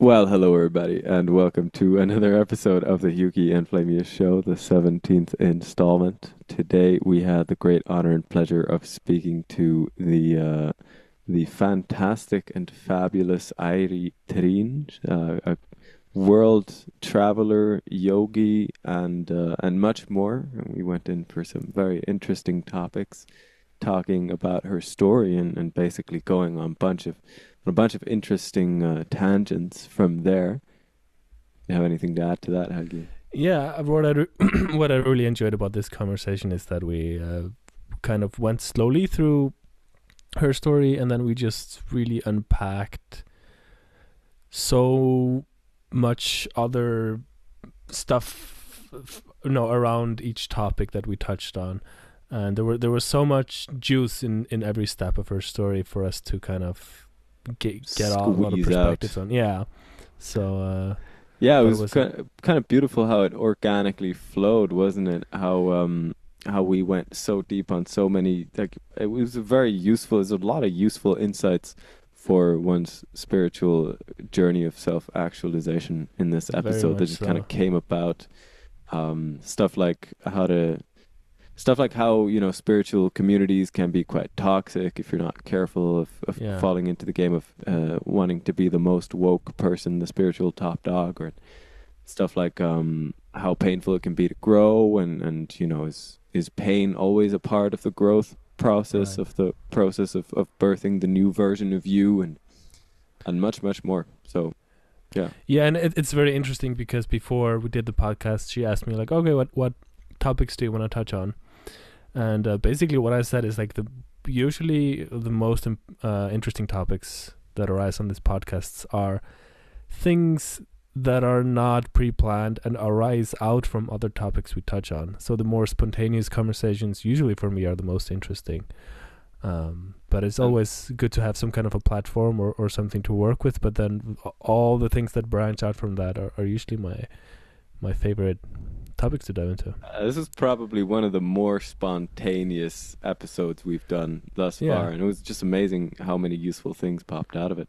Well, hello everybody, and welcome to another episode of the Hewkii and Flammeus show, the 17th installment. Today we had the great honor and pleasure of speaking to the fantastic and fabulous Airi-Triin, a world traveler, yogi, and much more. And we went in for some very interesting topics, talking about her story and basically going on a bunch of interesting tangents from there. You have anything to add to that, Helgi? Yeah, what I really enjoyed about this conversation is that we kind of went slowly through her story, and then we just really unpacked so much other stuff, around each topic that we touched on, and there was so much juice in every step of her story for us to kind of get a lot of perspectives on. Yeah, so yeah, it was kind of beautiful how it organically flowed, wasn't it? How we went so deep on so many, like, it was very useful. There's a lot of useful insights for one's spiritual journey of self-actualization in this episode that just kind of came about. Stuff like how, spiritual communities can be quite toxic if you're not careful of falling into the game of wanting to be the most woke person, the spiritual top dog, or stuff like how painful it can be to grow, and is pain always a part of the growth process, of the process of birthing the new version of you, and much, much more. So yeah, and it's very interesting because before we did the podcast, she asked me like, okay, what topics do you want to touch on? And basically what I said is like usually the most interesting topics that arise on these podcasts are things that are not pre-planned and arise out from other topics we touch on. So the more spontaneous conversations usually for me are the most interesting. But it's always good to have some kind of a platform or something to work with. But then all the things that branch out from that are usually my favorite topics to dive into. This is probably one of the more spontaneous episodes we've done thus far, and it was just amazing how many useful things popped out of it.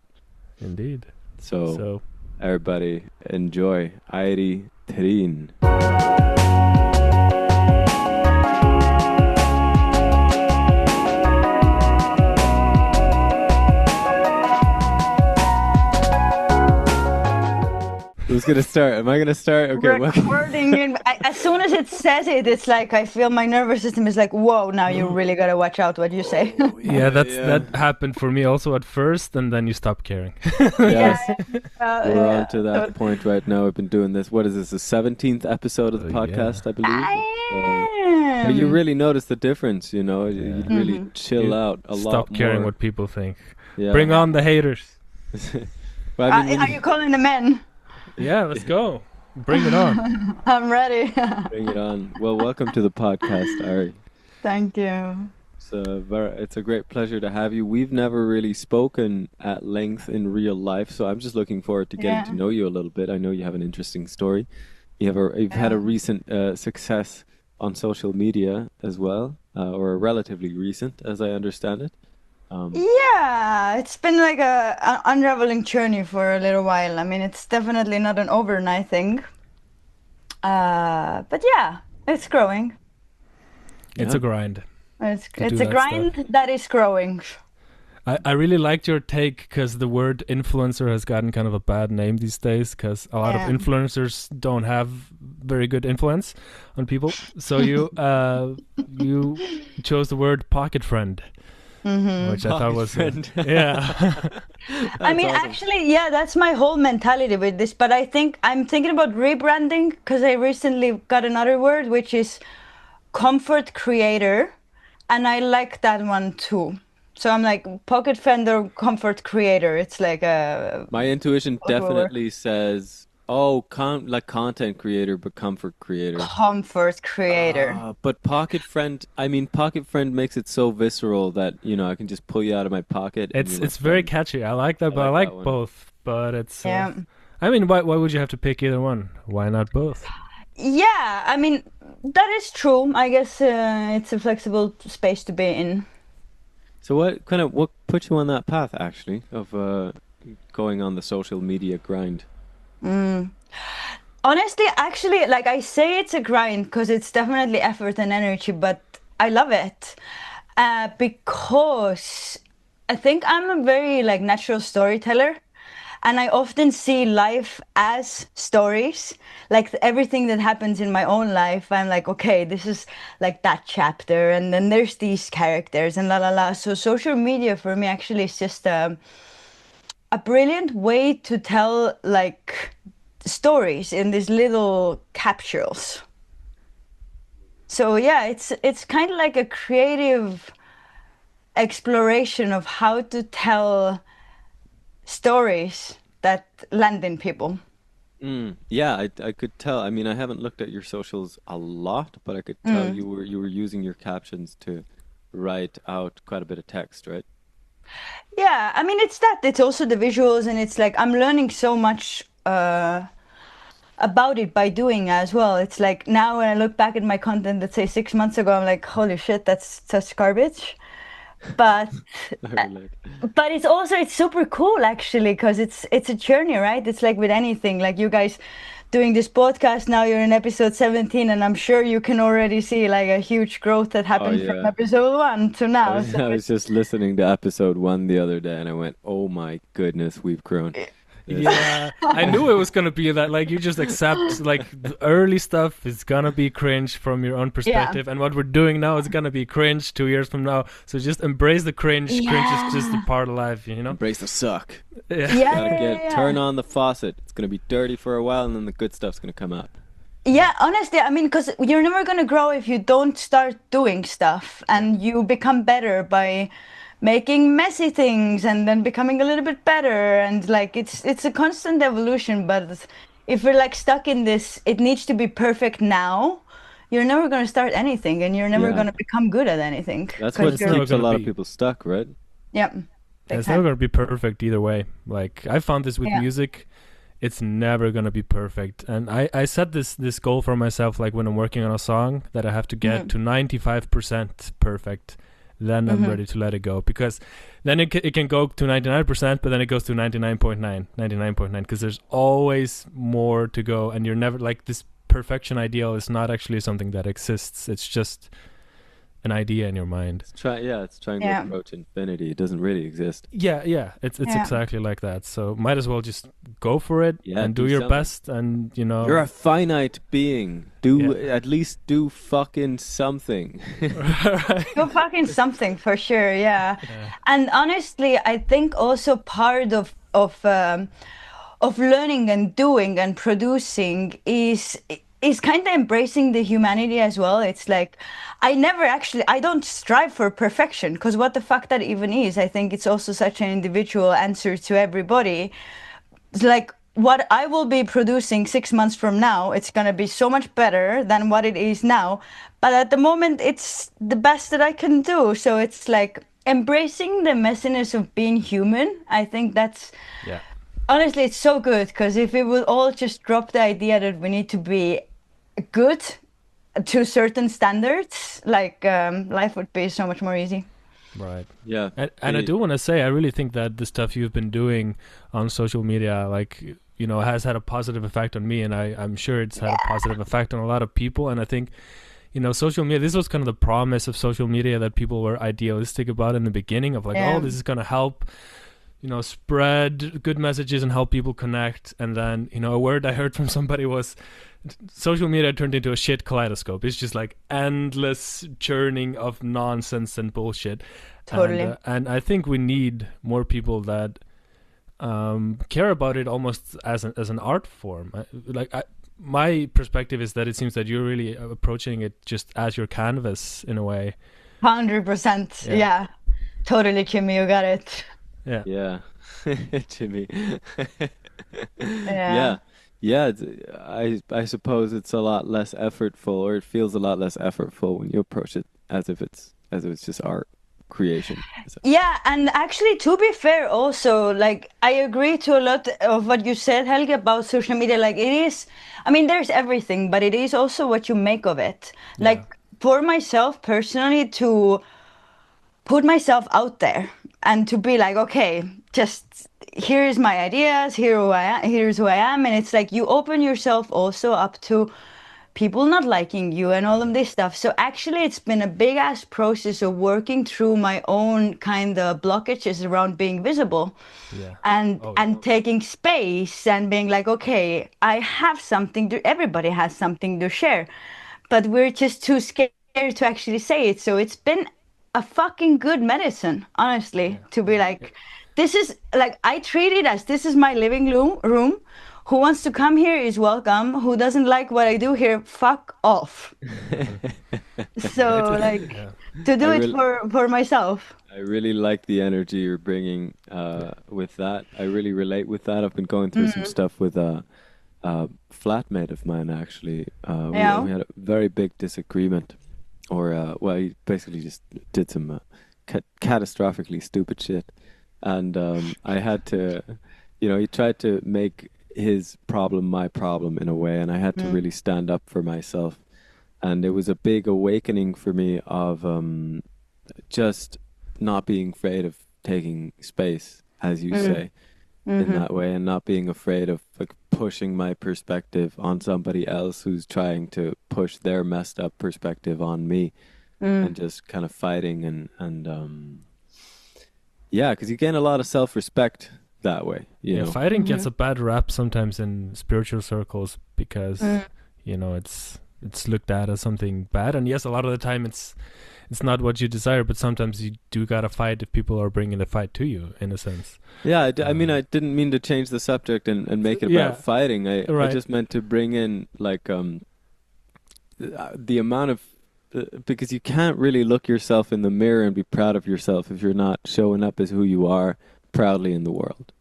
Indeed. So everybody enjoy Airi-Triin. Who's gonna start? Am I gonna start? Okay. Recording. As soon as it says it, it's like I feel my nervous system is like, whoa! Now you really gotta watch out what you say. That happened for me also at first, and then you stop caring. Yes, we're on to that point right now. We've been doing this. What is this? The 17th episode of the podcast, I believe. But you really notice the difference. You really chill out a lot more. Stop caring what people think. Yeah. Bring on the haters. Well, are you calling the men? Yeah, let's go. Bring it on. I'm ready. Bring it on. Well, welcome to the podcast, Ari. Thank you. It's a great pleasure to have you. We've never really spoken at length in real life, so I'm just looking forward to getting to know you a little bit. I know you have an interesting story. You've had a recent success on social media as well, or relatively recent, as I understand it. It's been like an unraveling journey for a little while. I mean, it's definitely not an overnight thing. But yeah, it's growing. It's a grind. It's a grind that is growing. I really liked your take because the word influencer has gotten kind of a bad name these days because a lot of influencers don't have very good influence on people. So you chose the word pocket friend. Mm-hmm. Which I thought was I mean, awesome. Actually, that's my whole mentality with this. But I'm thinking about rebranding because I recently got another word, which is comfort creator, and I like that one too. So I'm like pocket friend or comfort creator. It's like my intuition definitely says like content creator, but comfort creator. Comfort creator. But pocket friend makes it so visceral that I can just pull you out of my pocket. It's very catchy. I like that, but I like both. But it's I mean, why would you have to pick either one? Why not both? Yeah, I mean that is true. I guess it's a flexible space to be in. So what put you on that path actually of going on the social media grind? Honestly, actually, like I say it's a grind because it's definitely effort and energy, but I love it because I think I'm a very like natural storyteller. And I often see life as stories, like everything that happens in my own life. I'm like, okay, this is like that chapter, and then there's these characters, and la la la. So social media for me actually is just a brilliant way to tell like stories in these little capsules. So yeah, it's kind of like a creative exploration of how to tell stories that land in people. Yeah, I could tell. I mean, I haven't looked at your socials a lot, but I could tell you were using your captions to write out quite a bit of text, right? Yeah, I mean it's also the visuals, and it's like I'm learning so much about it by doing as well. It's like now when I look back at my content, let's say 6 months ago, I'm like, holy shit, that's such garbage. But I relate. but it's super cool actually because it's a journey, right? It's like with anything, like you guys doing this podcast now, you're in episode 17, and I'm sure you can already see like a huge growth that Oh happened from yeah. episode 1 to I now. was So I was just listening to episode 1 the other day and I went, "Oh my goodness, we've grown." This- Yeah, I knew it was gonna be that. Like, you just accept like the early stuff is gonna be cringe from your own perspective, and what we're doing now is gonna be cringe 2 years from now. So just embrace the cringe. Cringe is just a Yeah. part of life, you know. Embrace the suck. Yeah. Yeah, Gotta yeah. turn on the faucet. It's gonna be dirty for a while and then the good stuff's gonna come out. Yeah, honestly, I mean, because you're never gonna grow if you don't start doing stuff, and you become better by making messy things and then becoming a little bit better, and like it's a constant evolution. But if we're like stuck in this, it needs to be perfect now. You're never gonna start anything, and you're never Yeah. gonna become good at anything. That's 'Cause what It's you're, never keeps a gonna lot of be. people stuck, right? yeah, big It's time. never gonna be perfect either way. Like, I found this with Yeah. music. It's never gonna be perfect. And I set this goal for myself, like when I'm working on a song, that I have to get to 95% perfect. Then I'm ready to let it go, because then it can go to 99%, but then it goes to 99.9, because there's always more to go, and you're never like, this perfection ideal is not actually something that exists. It's just an idea in your mind. It's trying Yeah. to approach infinity. It doesn't really exist. Yeah, it's Yeah. exactly like that. So might as well just go for it Yeah, and do do your something. best, and you know. You're a finite being. Do Yeah. at least do fucking something. Go fucking something for sure, yeah. Yeah. And honestly, I think also part of learning and doing and producing is kind of embracing the humanity as well. It's like I don't strive for perfection, because what the fuck that even is. I think it's also such an individual answer to everybody. It's like what I will be producing 6 months from now, it's gonna be so much better than what it is now. But at the moment, it's the best that I can do. So it's like embracing the messiness of being human. I think that's Yeah. honestly, it's so good, because if we would all just drop the idea that we need to be good to certain standards, like life would be so much more easy. Right. Yeah. And I do want to say, I really think that the stuff you've been doing on social media, like, you know, has had a positive effect on me, and I'm sure it's had a positive effect on a lot of people. And I think, you know, social media, this was kind of the promise of social media that people were idealistic about in the beginning, of like, Yeah. oh, this is going to help, you know, spread good messages and help people connect. And then, you know, a word I heard from somebody was, social media turned into a shit kaleidoscope. It's just like endless churning of nonsense and bullshit. Totally. And I think we need more people that care about it almost as an art form. My perspective is that it seems that you're really approaching it just as your canvas in a way. 100%. Yeah. Yeah. Totally, Kimmy, you got it. Yeah. Yeah. Jimmy. Yeah. Yeah, I suppose it's a lot less effortful, or it feels a lot less effortful when you approach it as if it's just art creation. Yeah, and actually, to be fair, also, like, I agree to a lot of what you said, Helge, about social media. Like, it is, I mean, there's everything, but it is also what you make of it. Like, for myself personally, to put myself out there and to be like, okay, just here's my ideas, here's who I am, and it's like you open yourself also up to people not liking you and all of this stuff. So actually, it's been a big ass process of working through my own kind of blockages around being visible, Yeah. and Oh, and taking space and being like, okay, I have something to. Everybody has something to share, but we're just too scared to actually say it. So it's been a fucking good medicine, honestly, yeah. to be like, this is like I treat it as this is my living room. Who wants to come here is welcome. Who doesn't like what I do here, fuck off. Yeah, So like yeah. to I do it really, for myself. I really like the energy you're bringing with that. I really relate with that. I've been going through some stuff with a flatmate of mine actually. Yeah. We had a very big disagreement, or well, he basically just did some catastrophically stupid shit, and I had to, he tried to make his problem my problem in a way, and I had to Mm. really stand up for myself, and it was a big awakening for me of just not being afraid of taking space, as you Mm. say, in Mm-hmm. that way, and not being afraid of like pushing my perspective on somebody else who's trying to push their messed up perspective on me, Mm. and just kind of fighting and yeah, because you gain a lot of self-respect that way, Yeah, fighting Mm-hmm. gets a bad rap sometimes in spiritual circles because Mm. it's looked at as something bad. And yes, a lot of the time it's not what you desire, but sometimes you do gotta fight if people are bringing the fight to you, in a sense. Yeah, I mean, Uh, I didn't mean to change the subject and make it about yeah, fighting. I right. just meant to bring in like the amount of because you can't really look yourself in the mirror and be proud of yourself if you're not showing up as who you are proudly in the world,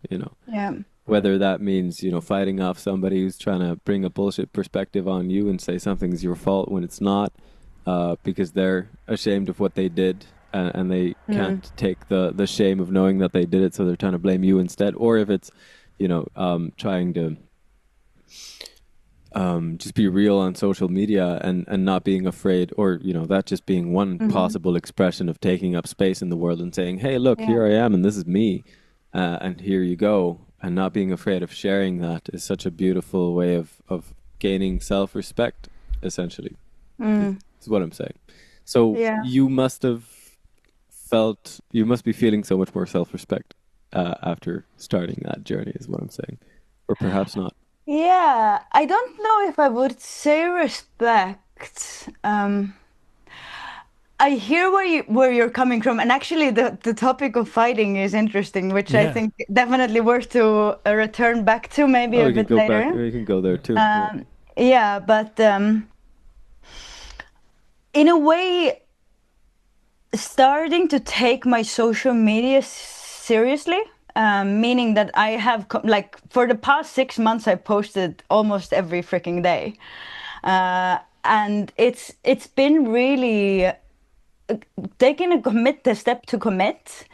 Yeah. whether that means, fighting off somebody who's trying to bring a bullshit perspective on you and say something's your fault when it's not, because they're ashamed of what they did, and they Mm. can't take the shame of knowing that they did it, so they're trying to blame you instead. Or if it's, trying to just be real on social media and not being afraid, or, that just being one Mm-hmm. possible expression of taking up space in the world and saying, hey, look, Yeah. here I am and this is me, and here you go. And not being afraid of sharing that is such a beautiful way of gaining self-respect, essentially, is, Mm. is what I'm saying. So Yeah. you must be feeling so much more self-respect after starting that journey, is what I'm saying. Or perhaps not. Yeah. I don't know if I would say respect. I hear where you're coming from, and actually the topic of fighting is interesting, which I Yeah. think definitely worth to return back to maybe Oh, a we can bit go back. later. We can go there too. Yeah. Um, yeah, but in a way, starting to take my social media seriously, meaning that I have like for the past 6 months, I posted almost every freaking day, and it's been really taking a step to commit,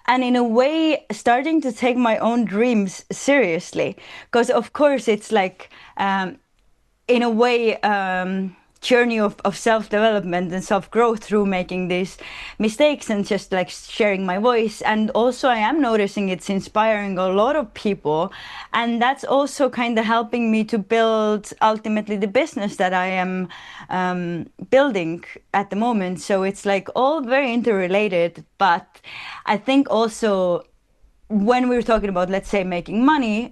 and in a way starting to take my own dreams seriously, because of course it's like in a way journey of self-development and self-growth through making these mistakes and just like sharing my voice. And also I am noticing it's inspiring a lot of people, and that's also kind of helping me to build ultimately the business that I am building at the moment. So it's like all very interrelated, but I think also when we're talking about, let's say, making money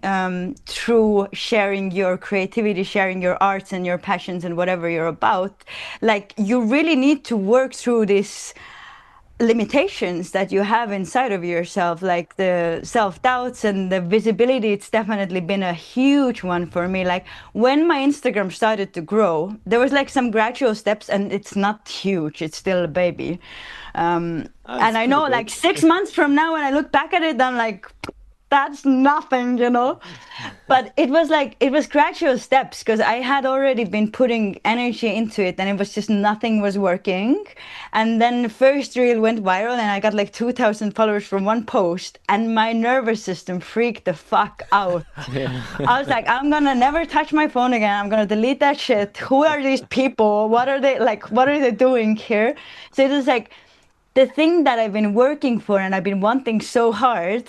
through sharing your creativity, sharing your arts and your passions and whatever you're about, like you really need to work through these limitations that you have inside of yourself, like the self-doubts and the visibility. It's definitely been a huge one for me. Like when my Instagram started to grow, there was like some gradual steps, and it's not huge, it's still a baby. And It's I pretty know like big. 6 months from now when I look back at it, I'm like, that's nothing. But it was gradual steps, because I had already been putting energy into it, and it was just nothing was working. And then the first reel went viral, and I got like 2,000 followers from one post, and my nervous system freaked the fuck out. Yeah. I was like, I'm gonna never touch my phone again. I'm gonna delete that shit. Who are these people? What are they like? What are they doing here? So it was like the thing that I've been working for and I've been wanting so hard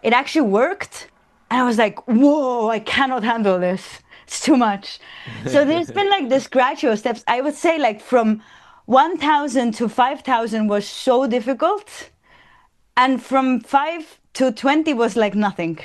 it actually worked. And I was like, whoa, I cannot handle this. It's too much. So there's been like this gradual steps. I would say like from 1,000 to 5,000 was so difficult. And from 5 to 20 was like nothing.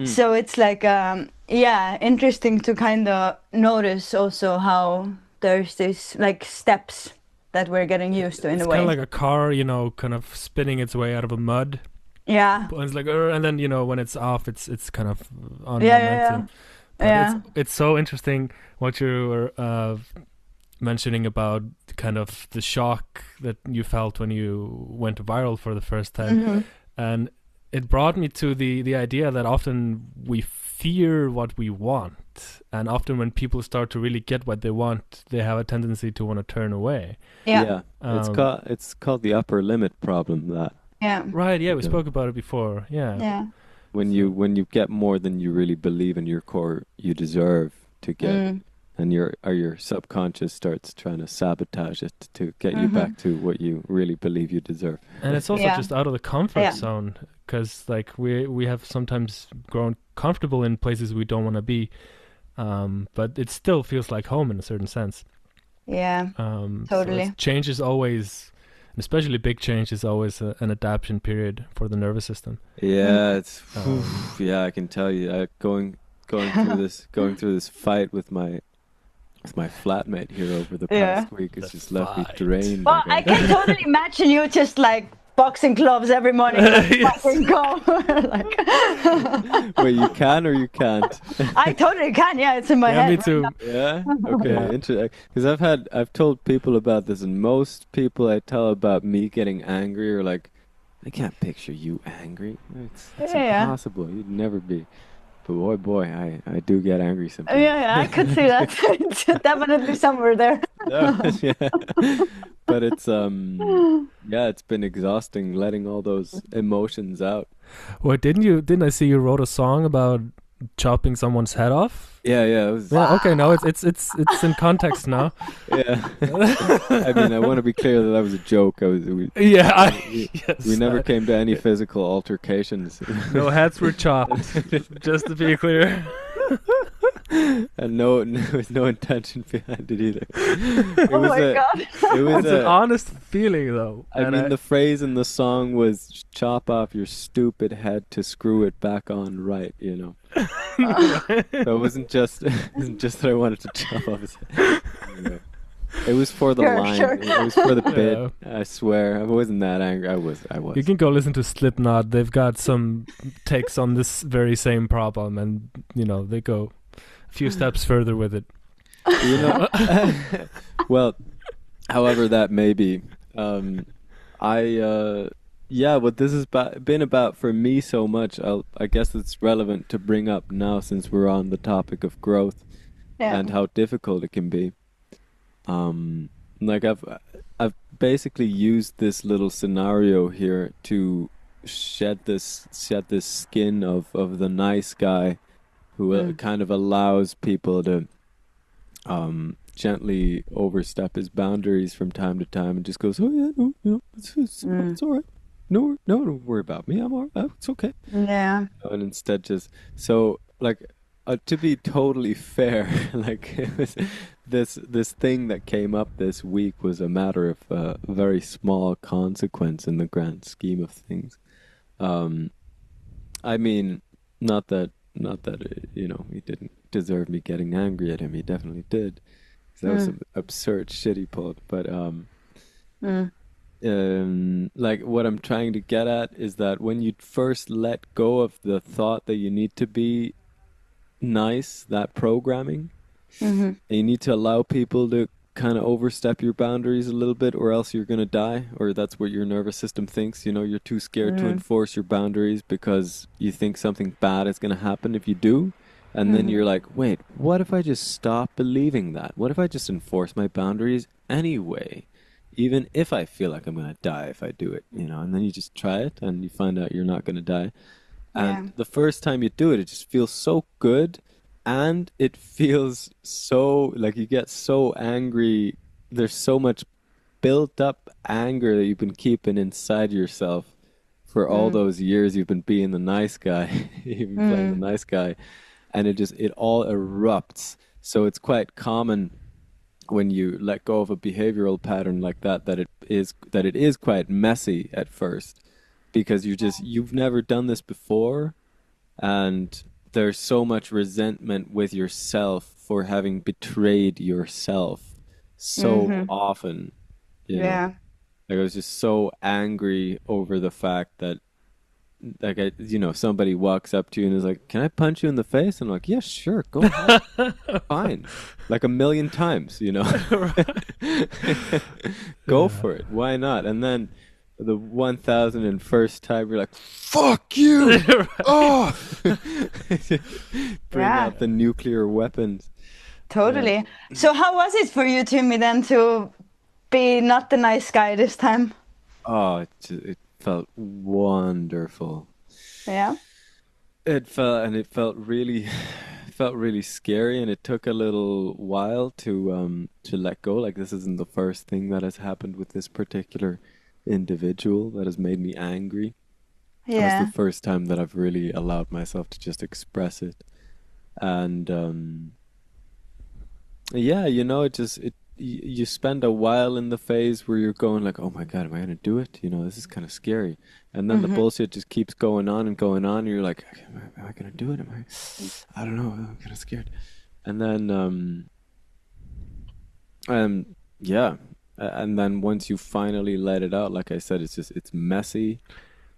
So it's like, yeah, interesting to kind of notice also how there's this like steps that we're getting used to in a It's way. kind of like a car, you know, kind of spinning its way out of a mud. Yeah. And it's like, and then, you know, when it's off, it's kind of on Yeah, momentum. But Yeah. it's so interesting what you were mentioning about kind of the shock that you felt when you went viral for the first time. And it brought me to the idea that often we fear what we want, and often when people start to really get what they want, they have a tendency to want to turn away. Yeah. It's called the upper limit problem. That Yeah. Right, yeah, we Yeah. spoke about it before. Yeah. when you get more than you really believe in your core you deserve to get, and your subconscious starts trying to sabotage it to get you back to what you really believe you deserve. And it's also Yeah. just out of the comfort Yeah. zone, because like we have sometimes grown comfortable in places we don't want to be, but it still feels like home in a certain sense. Yeah. So Totally. change is always, especially big change, is always an adaptation period for the nervous system. Yeah, it's Um, yeah, I can tell you. Going through this fight with my flatmate here over the Yeah. past week has The just left me fight. drained. Well, I can totally imagine you just like boxing gloves every morning. Like, Yes. fucking go. Like, Wait, you can or you can't? I totally can. Yeah, it's in my yeah, head. me right too. now. Yeah. Okay. Yeah. Interesting. Because I've told people about this, and most people I tell about me getting angry are like, I can't picture you angry. It's Yeah. impossible. You'd never be. But boy, I do get angry sometimes. Yeah, I could see that. It's definitely somewhere there. No, yeah. But it's yeah, it's been exhausting letting all those emotions out. Well, didn't I see you wrote a song about chopping someone's head off? Yeah, it was, Yeah, okay, no, it's in context now. yeah. I mean, I want to be clear that was a joke. We Yeah, yes, we never came to any physical altercations. no heads were chopped, just to be clear. And there was no intention behind it either. It Oh was my God. It was It's an honest feeling, though. I mean, the phrase in the song was "chop off your stupid head to screw it back on right." You know, so it wasn't just that I wanted to chop off his head. Anyway, it was for the Sure, line. sure. It was for the bit. Yeah. I swear, I wasn't that angry. I was. You can go listen to Slipknot. They've got some takes on this very same problem, and you know they go a few steps further with it. You know, well, however that may be, yeah, what this has been about for me so much, I guess it's relevant to bring up now since we're on the topic of growth Yeah. and how difficult it can be. Like I've basically used this little scenario here to shed this skin of the nice guy who kind of allows people to gently overstep his boundaries from time to time and just goes, oh yeah, no, it's all right. No, don't worry about me. I'm all right. It's okay. Yeah. And instead just, so like, to be totally fair, like it was this thing that came up this week was a matter of very small consequence in the grand scheme of things. I mean, not that you know, he didn't deserve me getting angry at him. He definitely did. That was some absurd shit he pulled. But like what I'm trying to get at is that when you first let go of the thought that you need to be nice, that programming, and you need to allow people to kind of overstep your boundaries a little bit, or else you're gonna die, or that's what your nervous system thinks. You know, you're too scared to enforce your boundaries because you think something bad is gonna happen if you do. And then you're like, wait, what if I just stop believing that? What if I just enforce my boundaries anyway? Even if I feel like I'm going to die if I do it, you know? And then you just try it and you find out you're not going to die. And the first time you do it, it just feels so good. And it feels so, like you get so angry. There's so much built up anger that you've been keeping inside yourself for all those years you've been being the nice guy, you've been playing the nice guy, and it all erupts. So it's quite common when you let go of a behavioral pattern like that, that it is quite messy at first, because you've never done this before, and there's so much resentment with yourself for having betrayed yourself so often, you know. Like I was just so angry over the fact that, like, somebody walks up to you and is like, "Can I punch you in the face?" And I'm like, "Yeah, sure, go ahead, fine," like a million times, go for it, why not? And then the 1001st time you're like, "Fuck you!" Oh, bring out the nuclear weapons. Totally. So how was it for you, Timmy, then to be not the nice guy this time? Oh, it felt wonderful. Yeah. It felt really scary, and it took a little while to let go. Like, this isn't the first thing that has happened with this particular individual that has made me angry. Yeah. It's the first time that I've really allowed myself to just express it. And yeah, you spend a while in the phase where you're going like, "Oh my God, am I gonna do it? This is kind of scary." And then the bullshit just keeps going on and going on, and you're like, "Am I gonna do it? I don't know, I'm kind of scared." And then yeah, and then once you finally let it out, like I said, it's messy,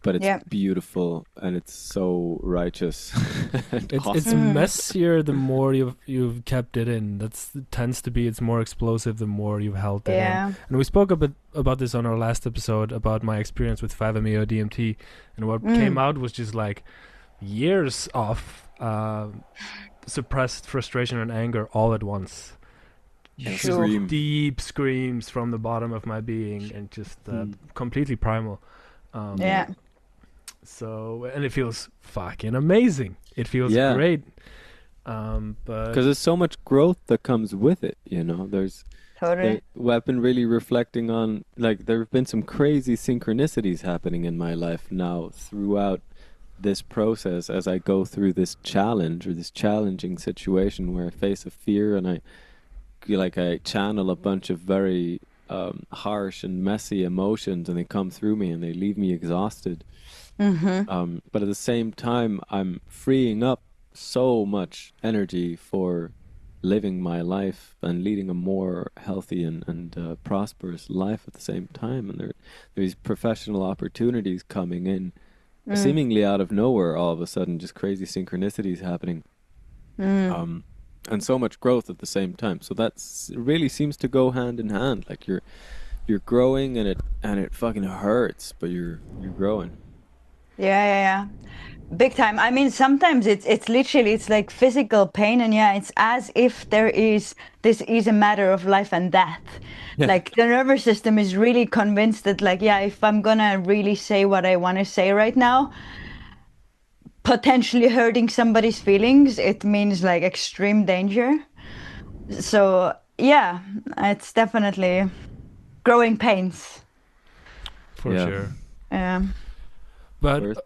but it's beautiful, and it's so righteous. It's messier the more you've kept it in. Tends to be, it's more explosive the more you've held it in. And we spoke a bit about this on our last episode about my experience with 5-MeO DMT, and what came out was just like years of suppressed frustration and anger all at once. Deep screams from the bottom of my being, and just completely primal. So, and it feels fucking amazing. It feels great. But because there's so much growth that comes with it, There's totally. I've been really reflecting on, like, there have been some crazy synchronicities happening in my life now throughout this process, as I go through this challenge or this challenging situation where I face a fear, and I channel a bunch of very harsh and messy emotions, and they come through me and they leave me exhausted. But at the same time, I'm freeing up so much energy for living my life and leading a more healthy and prosperous life at the same time. And there are these professional opportunities coming in, seemingly out of nowhere. All of a sudden, just crazy synchronicities happening, and so much growth at the same time. So that's really seems to go hand in hand. Like you're growing, and it fucking hurts, but you're growing. Yeah. Big time. I mean, sometimes it's literally, it's like physical pain, and it's as if this is a matter of life and death. Like the nervous system is really convinced that, like, if I'm gonna really say what I want to say right now, potentially hurting somebody's feelings, it means like extreme danger. So it's definitely growing pains. For sure. Yeah. But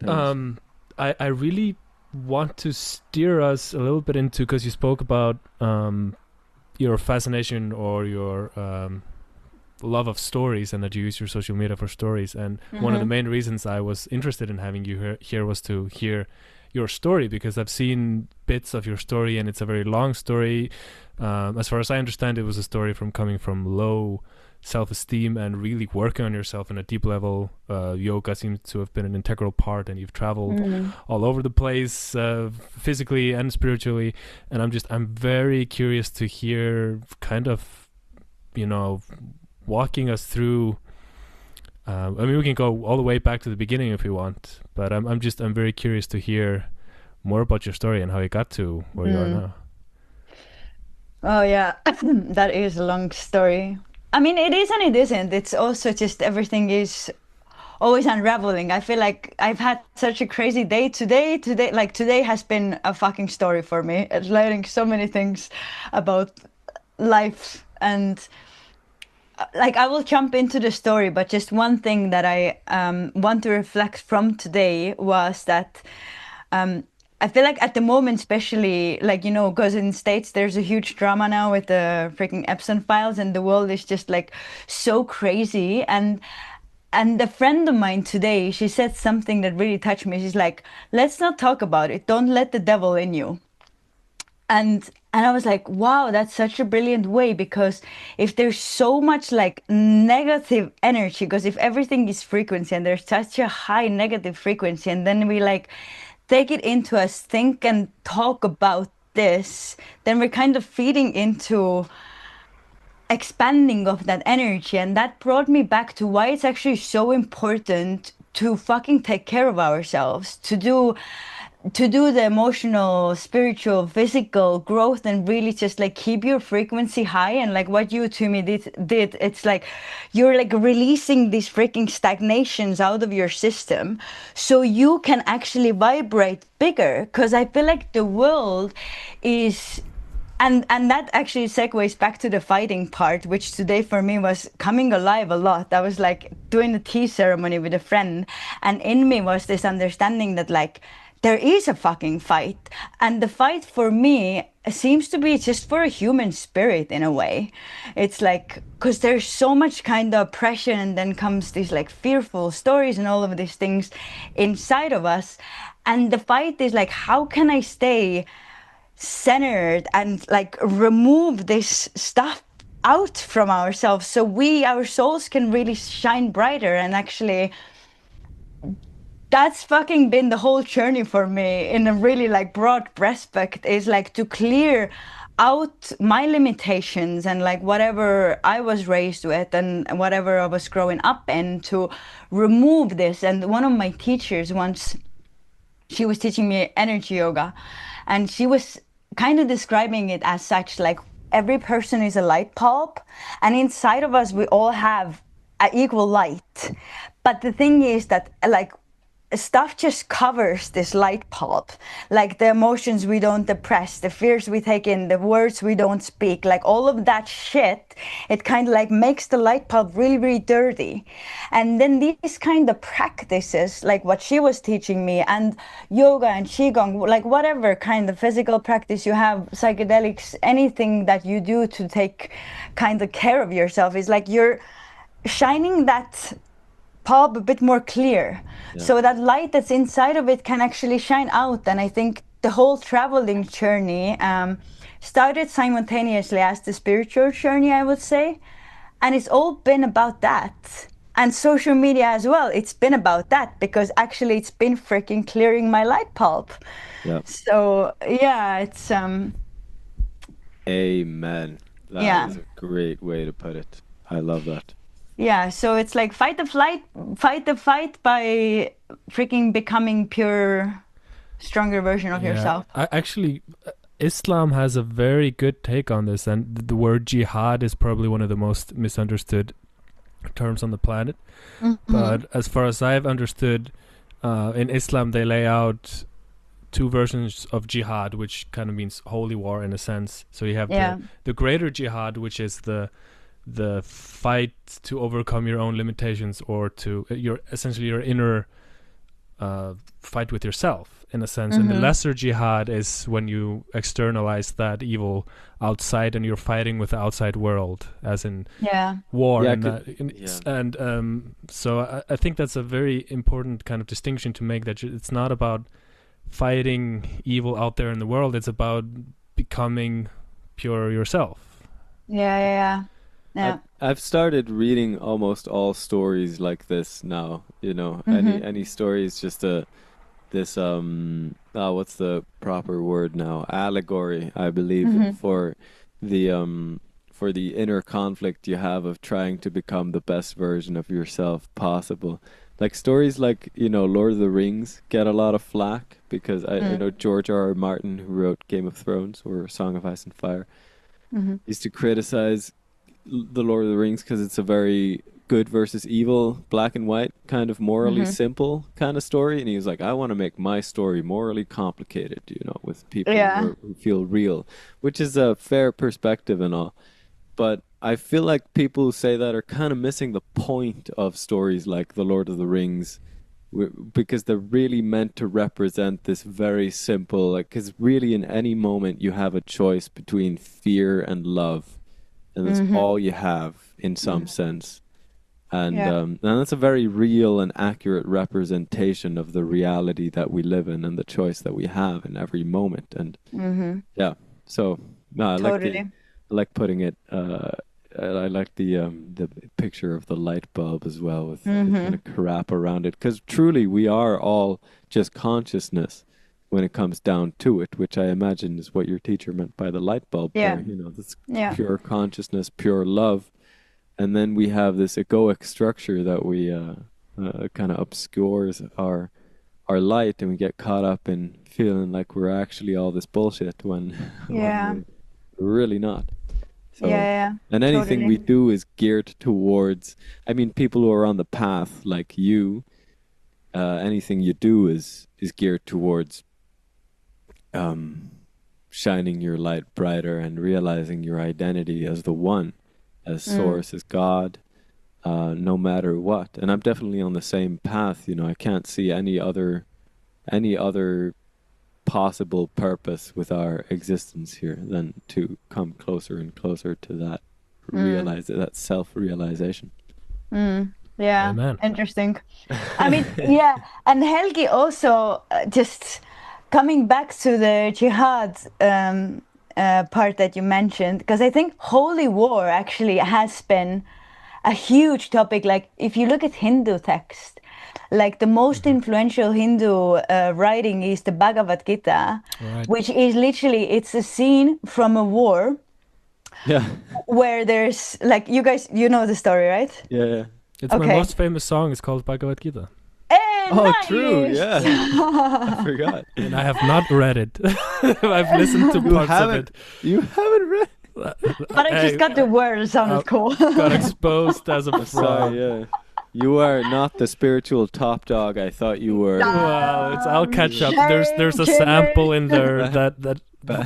I really want to steer us a little bit into, because you spoke about your fascination or your love of stories, and that you use your social media for stories. And one of the main reasons I was interested in having you here was to hear your story, because I've seen bits of your story, and it's a very long story. As far as I understand, it was a story from coming from low self-esteem and really working on yourself on a deep level. Yoga seems to have been an integral part, and you've traveled all over the place, physically and spiritually. And I'm very curious to hear kind of, walking us through. I mean, we can go all the way back to the beginning if you want, but I'm very curious to hear more about your story and how you got to where you are now. Oh yeah, that is a long story. I mean, it is and it isn't. It's also just everything is always unraveling. I feel like I've had such a crazy day today. Today has been a fucking story for me. It's learning so many things about life, and like I will jump into the story, but just one thing that I want to reflect from today was that I feel like at the moment, especially like, you know, because in States there's a huge drama now with the freaking Epstein files, and the world is just like so crazy. And a friend of mine today, she said something that really touched me. She's like, let's not talk about it. Don't let the devil in you. And I was like, wow, that's such a brilliant way, because if there's so much like negative energy, because if everything is frequency and there's such a high negative frequency, and then we like take it into us, think and talk about this, then we're kind of feeding into expanding of that energy. And that brought me back to why it's actually so important to fucking take care of ourselves, to do the emotional, spiritual, physical growth, and really just like keep your frequency high. And like what you to me did, it's like you're like releasing these freaking stagnations out of your system so you can actually vibrate bigger. Because I feel like the world is, and that actually segues back to the fighting part, which today for me was coming alive a lot. I was like doing a tea ceremony with a friend, and in me was this understanding that like there is a fucking fight. And the fight for me seems to be just for a human spirit in a way. It's like, because there's so much kind of oppression, and then comes these like fearful stories and all of these things inside of us. And the fight is like, how can I stay centered and like remove this stuff out from ourselves so our souls can really shine brighter? And actually that's fucking been the whole journey for me in a really like broad respect, is like to clear out my limitations and like whatever I was raised with and whatever I was growing up in, to remove this. And one of my teachers once, she was teaching me energy yoga, and she was kind of describing it as such, like every person is a light bulb, and inside of us we all have an equal light. But the thing is that like stuff just covers this light bulb, like the emotions we don't suppress, the fears we take in, the words we don't speak, like all of that shit, it kind of like makes the light bulb really, really dirty. And then these kind of practices, like what she was teaching me, and yoga and qigong, like whatever kind of physical practice you have, psychedelics, anything that you do to take kind of care of yourself, is like you're shining that bulb a bit more clear, so that light that's inside of it can actually shine out. And I think the whole traveling journey started simultaneously as the spiritual journey, I would say, and it's all been about that. And social media as well, it's been about that, because actually it's been freaking clearing my light bulb. So yeah, it's Amen. That is a great way to put it. I love that. Yeah, so it's like fight the fight by freaking becoming pure, stronger version of yourself. Actually, Islam has a very good take on this, and the word jihad is probably one of the most misunderstood terms on the planet. But as far as I've understood, in Islam they lay out two versions of jihad, which kind of means holy war in a sense. So you have the greater jihad, which is the fight to overcome your own limitations, or to essentially your inner fight with yourself in a sense. And the lesser jihad is when you externalize that evil outside and you're fighting with the outside world, as in war. So I think that's a very important kind of distinction to make, that it's not about fighting evil out there in the world, it's about becoming pure yourself. I've started reading almost all stories like this now. You know, any story is just what's the proper word now? Allegory, I believe, for the inner conflict you have of trying to become the best version of yourself possible. Like stories like, Lord of the Rings get a lot of flack because I know George R.R. Martin, who wrote Game of Thrones or Song of Ice and Fire, used to criticize the Lord of the Rings because it's a very good versus evil, black and white, kind of morally simple kind of story. And he was like, I want to make my story morally complicated, with people who feel real, which is a fair perspective and all. but I feel like people who say that are kind of missing the point of stories like The Lord of the Rings, because they're really meant to represent this very simple, like, because really in any moment you have a choice between fear and love, and that's all you have in some sense. And that's a very real and accurate representation of the reality that we live in and the choice that we have in every moment. And yeah, so no, I like putting it. I like the picture of the light bulb as well, with the kind of crap around it, because truly we are all just consciousness when it comes down to it, which I imagine is what your teacher meant by the light bulb. There, you know, this pure consciousness, pure love. And then we have this egoic structure that we kind of obscures our light, and we get caught up in feeling like we're actually all this bullshit when we're really not. So, and anything we do is geared towards, I mean, people who are on the path like you, anything you do is geared towards shining your light brighter and realizing your identity as the one, as source, as God, no matter what. And I'm definitely on the same path. You know, I can't see any other possible purpose with our existence here than to come closer and closer to that that self-realization. Yeah. Amen. Interesting. I mean, and Helgi also, just coming back to the jihad part that you mentioned, because I think holy war actually has been a huge topic. Like if you look at Hindu text, like the most influential Hindu writing is the Bhagavad Gita, which is literally, it's a scene from a war where there's like, you guys, you know the story, right? Yeah. It's my most famous song. It's called Bhagavad Gita. Nice. True, yeah. I forgot. And I have not read it. I've listened to parts of it. You haven't read it? But I just got the words, sounded cool. Got exposed as a fraud. Yeah. You are not the spiritual top dog I thought you were. Well, I'll catch up. There's a sample in there that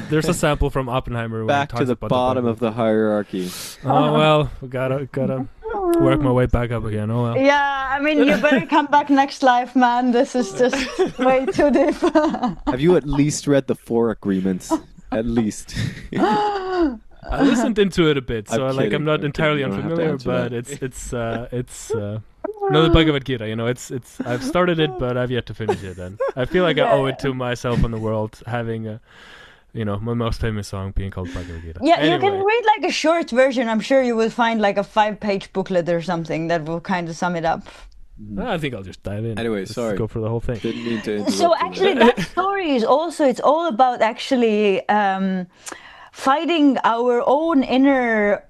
there's a sample from Oppenheimer. Back to the bottom of the hierarchy. Oh well, gotta work my way back up again. Oh well. Yeah, I mean, you better come back next life, man. This is just way too deep. Have you at least read the 4 agreements? At least. I listened into it a bit, so I'm not entirely unfamiliar, but it's no, the Bhagavad Gita, you know, it's I've started it, but I've yet to finish it, and I feel like I owe it to myself and the world, having my most famous song being called Bhagavad Gita. Yeah, anyway. You can read like a short version. I'm sure you will find like a 5-page booklet or something that will kind of sum it up. I think I'll just dive in. Anyway, Let's sorry. Go for the whole thing. Didn't mean to interrupt. So actually, that story is also, it's all about actually fighting our own inner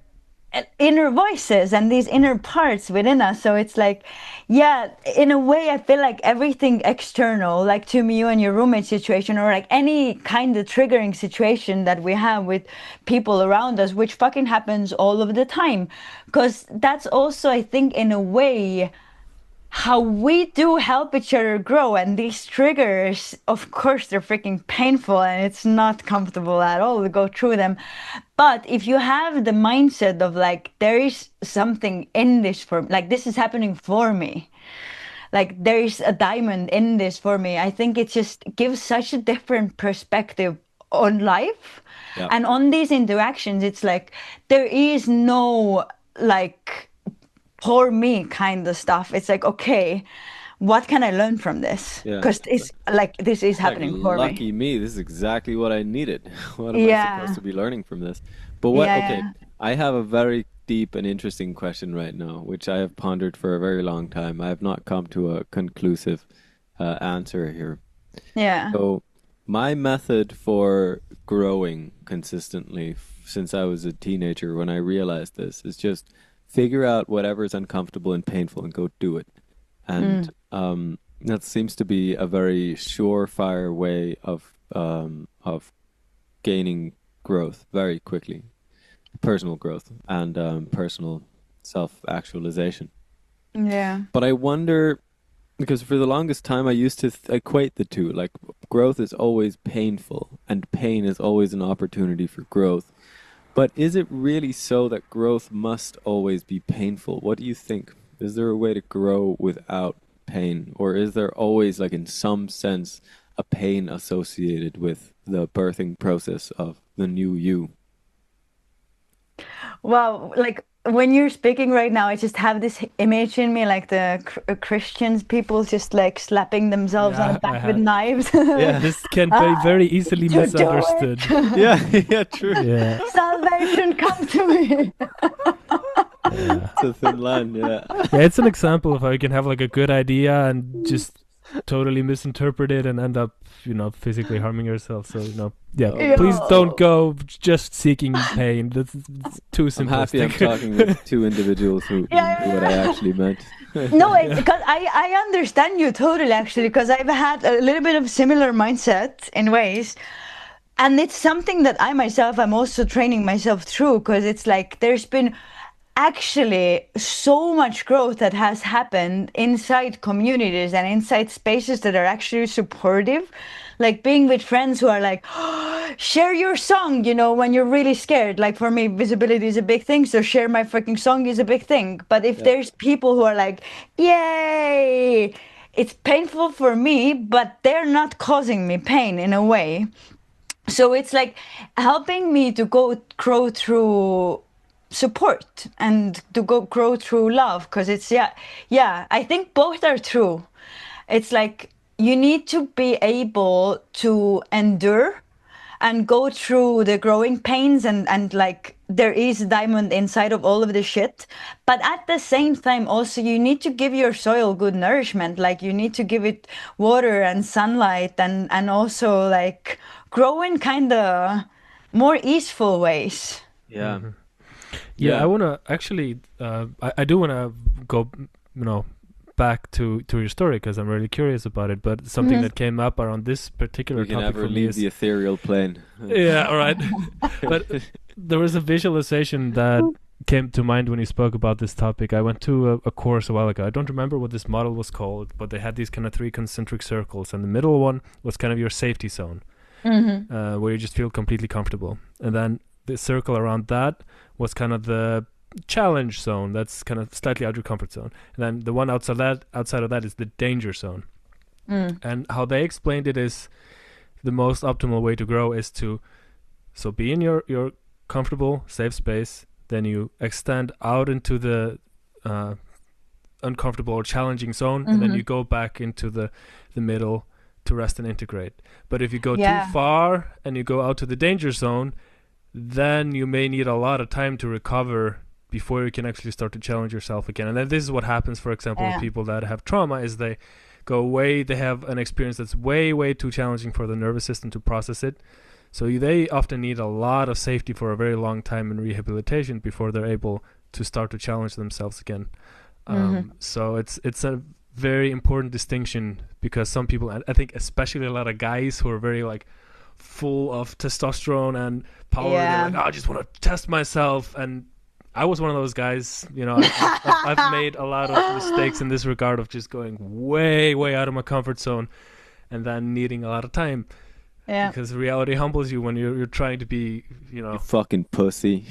voices and these inner parts within us. So it's like, in a way I feel like everything external, like to me, you and your roommate situation, or like any kind of triggering situation that we have with people around us, which fucking happens all of the time, because that's also, I think, in a way how we do help each other grow. And these triggers, of course, they're freaking painful and it's not comfortable at all to go through them. But if you have the mindset of like, there is something in this for, like, this is happening for me, like there is a diamond in this for me, I think it just gives such a different perspective on life. And on these interactions. It's like, there is no like poor me kind of stuff. It's like, okay, what can I learn from this? Because it's like, this is happening for me. Lucky me, this is exactly what I needed. What am I supposed to be learning from this? But okay, I have a very deep and interesting question right now, which I have pondered for a very long time. I have not come to a conclusive answer here. So my method for growing consistently since I was a teenager, when I realized this, is just figure out whatever's uncomfortable and painful and go do it. And that seems to be a very surefire way of gaining growth very quickly, personal growth and personal self-actualization. But I wonder, because for the longest time I used to equate the two, like growth is always painful and pain is always an opportunity for growth. But is it really so that growth must always be painful? What do you think? Is there a way to grow without pain? Or is there always, like in some sense, a pain associated with the birthing process of the new you? Wow, like when you're speaking right now, I just have this image in me, like the Christians, people just like slapping themselves on the back with knives. Yeah, this can be very easily misunderstood. Yeah, yeah, true. Yeah. Salvation, come to me. Yeah. It's a thin line, yeah. Yeah, it's an example of how you can have like a good idea and just totally misinterpret it and end up, physically harming yourself. So, please don't go just seeking pain. That's too simplistic. I'm happy I'm talking with two individuals who knew what I actually meant. No, because I understand you totally, actually, because I've had a little bit of similar mindset in ways. And it's something that I myself, I'm also training myself through, because it's like there's been actually so much growth that has happened inside communities and inside spaces that are actually supportive, like being with friends who are like, oh, share your song, when you're really scared. Like for me, visibility is a big thing, so share my freaking song is a big thing. But if there's people who are like, yay, it's painful for me, but they're not causing me pain in a way. So it's like helping me to grow through support and to grow through love, because it's I think both are true. It's like you need to be able to endure and go through the growing pains, and like there is a diamond inside of all of the shit, but at the same time also you need to give your soil good nourishment. Like you need to give it water and sunlight, and also like grow in kind of more easeful ways. Yeah. Mm-hmm. Yeah, I want to actually, I do want to go, back to your story, because I'm really curious about it. But something that came up around this particular topic for me leave is the ethereal plane. Yeah, all right. But there was a visualization that came to mind when you spoke about this topic. I went to a course a while ago. I don't remember what this model was called, but they had these kind of 3 concentric circles, and the middle one was kind of your safety zone, where you just feel completely comfortable, and then the circle around that was kind of the challenge zone. That's kind of slightly out of your comfort zone. And then the one outside of that is the danger zone. And how they explained it is the most optimal way to grow is to be in your comfortable, safe space. Then you extend out into the uncomfortable or challenging zone, and then you go back into the middle to rest and integrate. But if you go too far and you go out to the danger zone, then you may need a lot of time to recover before you can actually start to challenge yourself again. And then this is what happens, for example, with people that have trauma, is they have an experience that's way, way too challenging for the nervous system to process it. So they often need a lot of safety for a very long time in rehabilitation before they're able to start to challenge themselves again. So it's a very important distinction, because some people, I think especially a lot of guys who are very like full of testosterone and power, they're like, I just want to test myself. And I was one of those guys, I've made a lot of mistakes in this regard of just going way, way out of my comfort zone and then needing a lot of time. Yeah. Because reality humbles you when you're trying to be, You fucking pussy.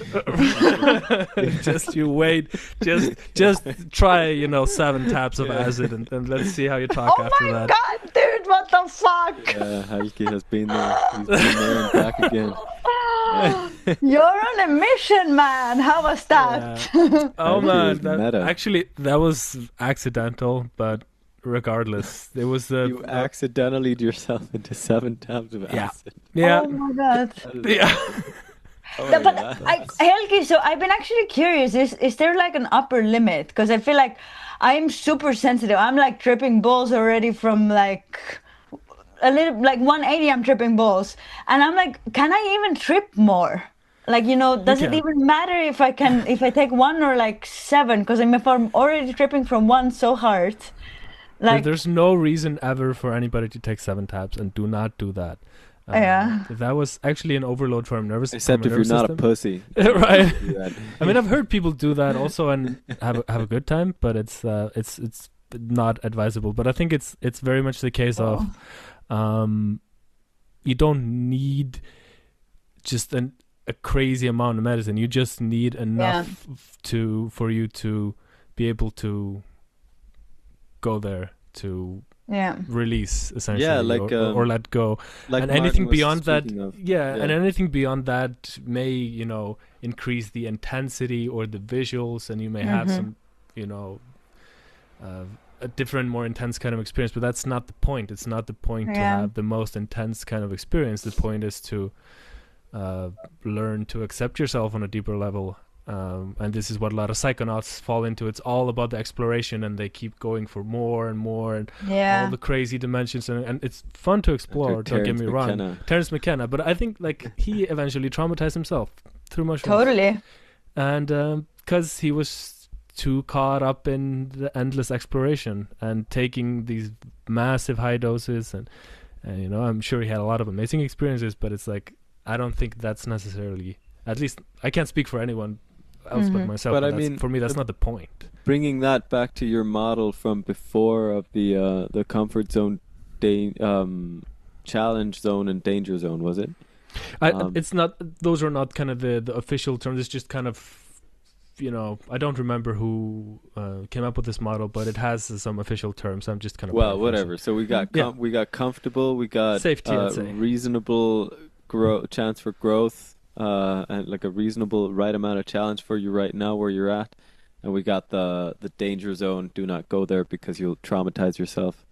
Just you wait. Just try, 7 taps of acid and let's see how you talk after that. Oh my god, dude, what the fuck? Yeah, Hewkii has been there. He's been there and back again. You're on a mission, man. How was that? Yeah. Oh man, that was accidental, but regardless, it was you accidentally yourself into 7 taps of acid. Yeah. Oh my god. Yeah. Hewkii, so I've been actually curious, is there like an upper limit? Because I feel like I'm super sensitive. I'm like tripping balls already from like a little, like 180 I'm tripping balls. And I'm like, can I even trip more? Like, does it even matter if I take 1 or like 7? Because if I'm already tripping from 1 so hard. Like, there's no reason ever for anybody to take 7 taps, and do not do that. That was actually an overload for our nervous system. Except if you're not a pussy. Right. I mean, I've heard people do that also and have a good time, but it's not advisable. But I think it's very much the case of you don't need just a crazy amount of medicine. You just need enough for you to be able to go there to release, essentially, or let go. Like and Martin anything was beyond that, speaking of. and anything beyond that may, you know, increase the intensity or the visuals, and you may have some, you know, a different, more intense kind of experience. But that's not the point. It's not the point to have the most intense kind of experience. The point is to learn to accept yourself on a deeper level. And this is what a lot of psychonauts fall into. It's all about the exploration, and they keep going for more and more, and all the crazy dimensions, and it's fun to explore. Don't get me wrong, Terence McKenna, but I think like he eventually traumatized himself through mushrooms. Totally. And because he was too caught up in the endless exploration and taking these massive high doses, and you know, I'm sure he had a lot of amazing experiences, but it's like, I don't think that's necessarily, at least I can't speak for anyone else but myself, but I mean, for me that's not the point. Bringing that back to your model from before of the comfort zone, challenge zone and danger zone, was it? It's not, those are not kind of the official terms. It's just kind of, you know, I don't remember who came up with this model, but it has some official terms. I'm just kind of whatever. So we got we got comfortable, we got safety, I'd say. Reasonable chance for growth, and like a reasonable right amount of challenge for you right now where you're at, and we got the danger zone. Do not go there because you'll traumatize yourself,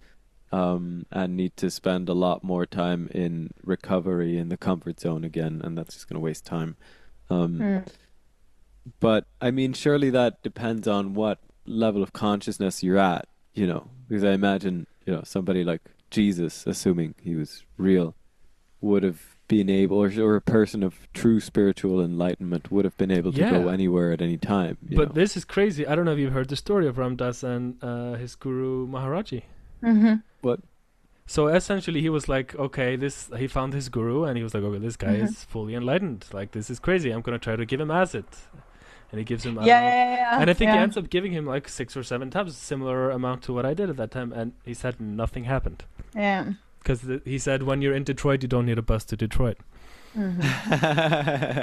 and need to spend a lot more time in recovery in the comfort zone again, and that's just going to waste time. But I mean, surely that depends on what level of consciousness you're at, you know, because I imagine, you know, somebody like Jesus, assuming he was real, would have been able, or a person of true spiritual enlightenment would have been able to go anywhere at any time. But this is crazy. I don't know if you've heard the story of Ram Dass and his guru Maharaji. What? So essentially he was like, okay, he found his guru, and he was like, okay, this guy is fully enlightened. Like, this is crazy. I'm going to try to give him acid. And he gives him and I think he ends up giving him like 6 or 7 times, similar amount to what I did at that time, and he said nothing happened. Because he said, when you're in Detroit, you don't need a bus to Detroit. Oh,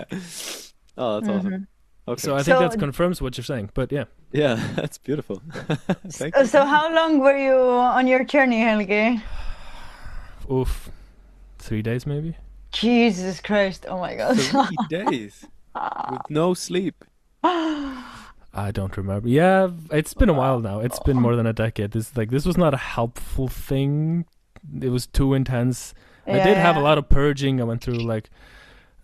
that's awesome. Okay. So I think that confirms what you're saying, but yeah, that's beautiful. So how long were you on your journey, Helgi? 3 days maybe. Jesus Christ! Oh my God! 3 days with no sleep. I don't remember. Yeah, it's been a while now. It's been more than a decade. This was not a helpful thing. It was too intense. I did have a lot of purging. I went through like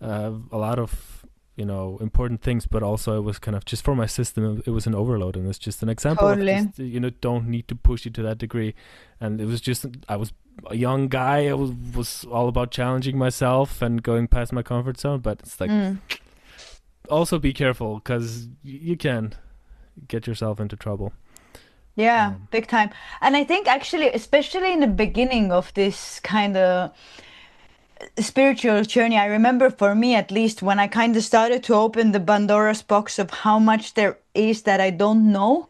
a lot of, you know, important things, but also it was kind of just for my system. It was an overload, and it's just an example of just, you know, don't need to push it to that degree. And it was just, I was a young guy. I was all about challenging myself and going past my comfort zone. But it's like, also be careful, because you can get yourself into trouble. Yeah, big time. And I think actually, especially in the beginning of this kind of spiritual journey, I remember for me at least, when I kind of started to open the Pandora's box of how much there is that I don't know,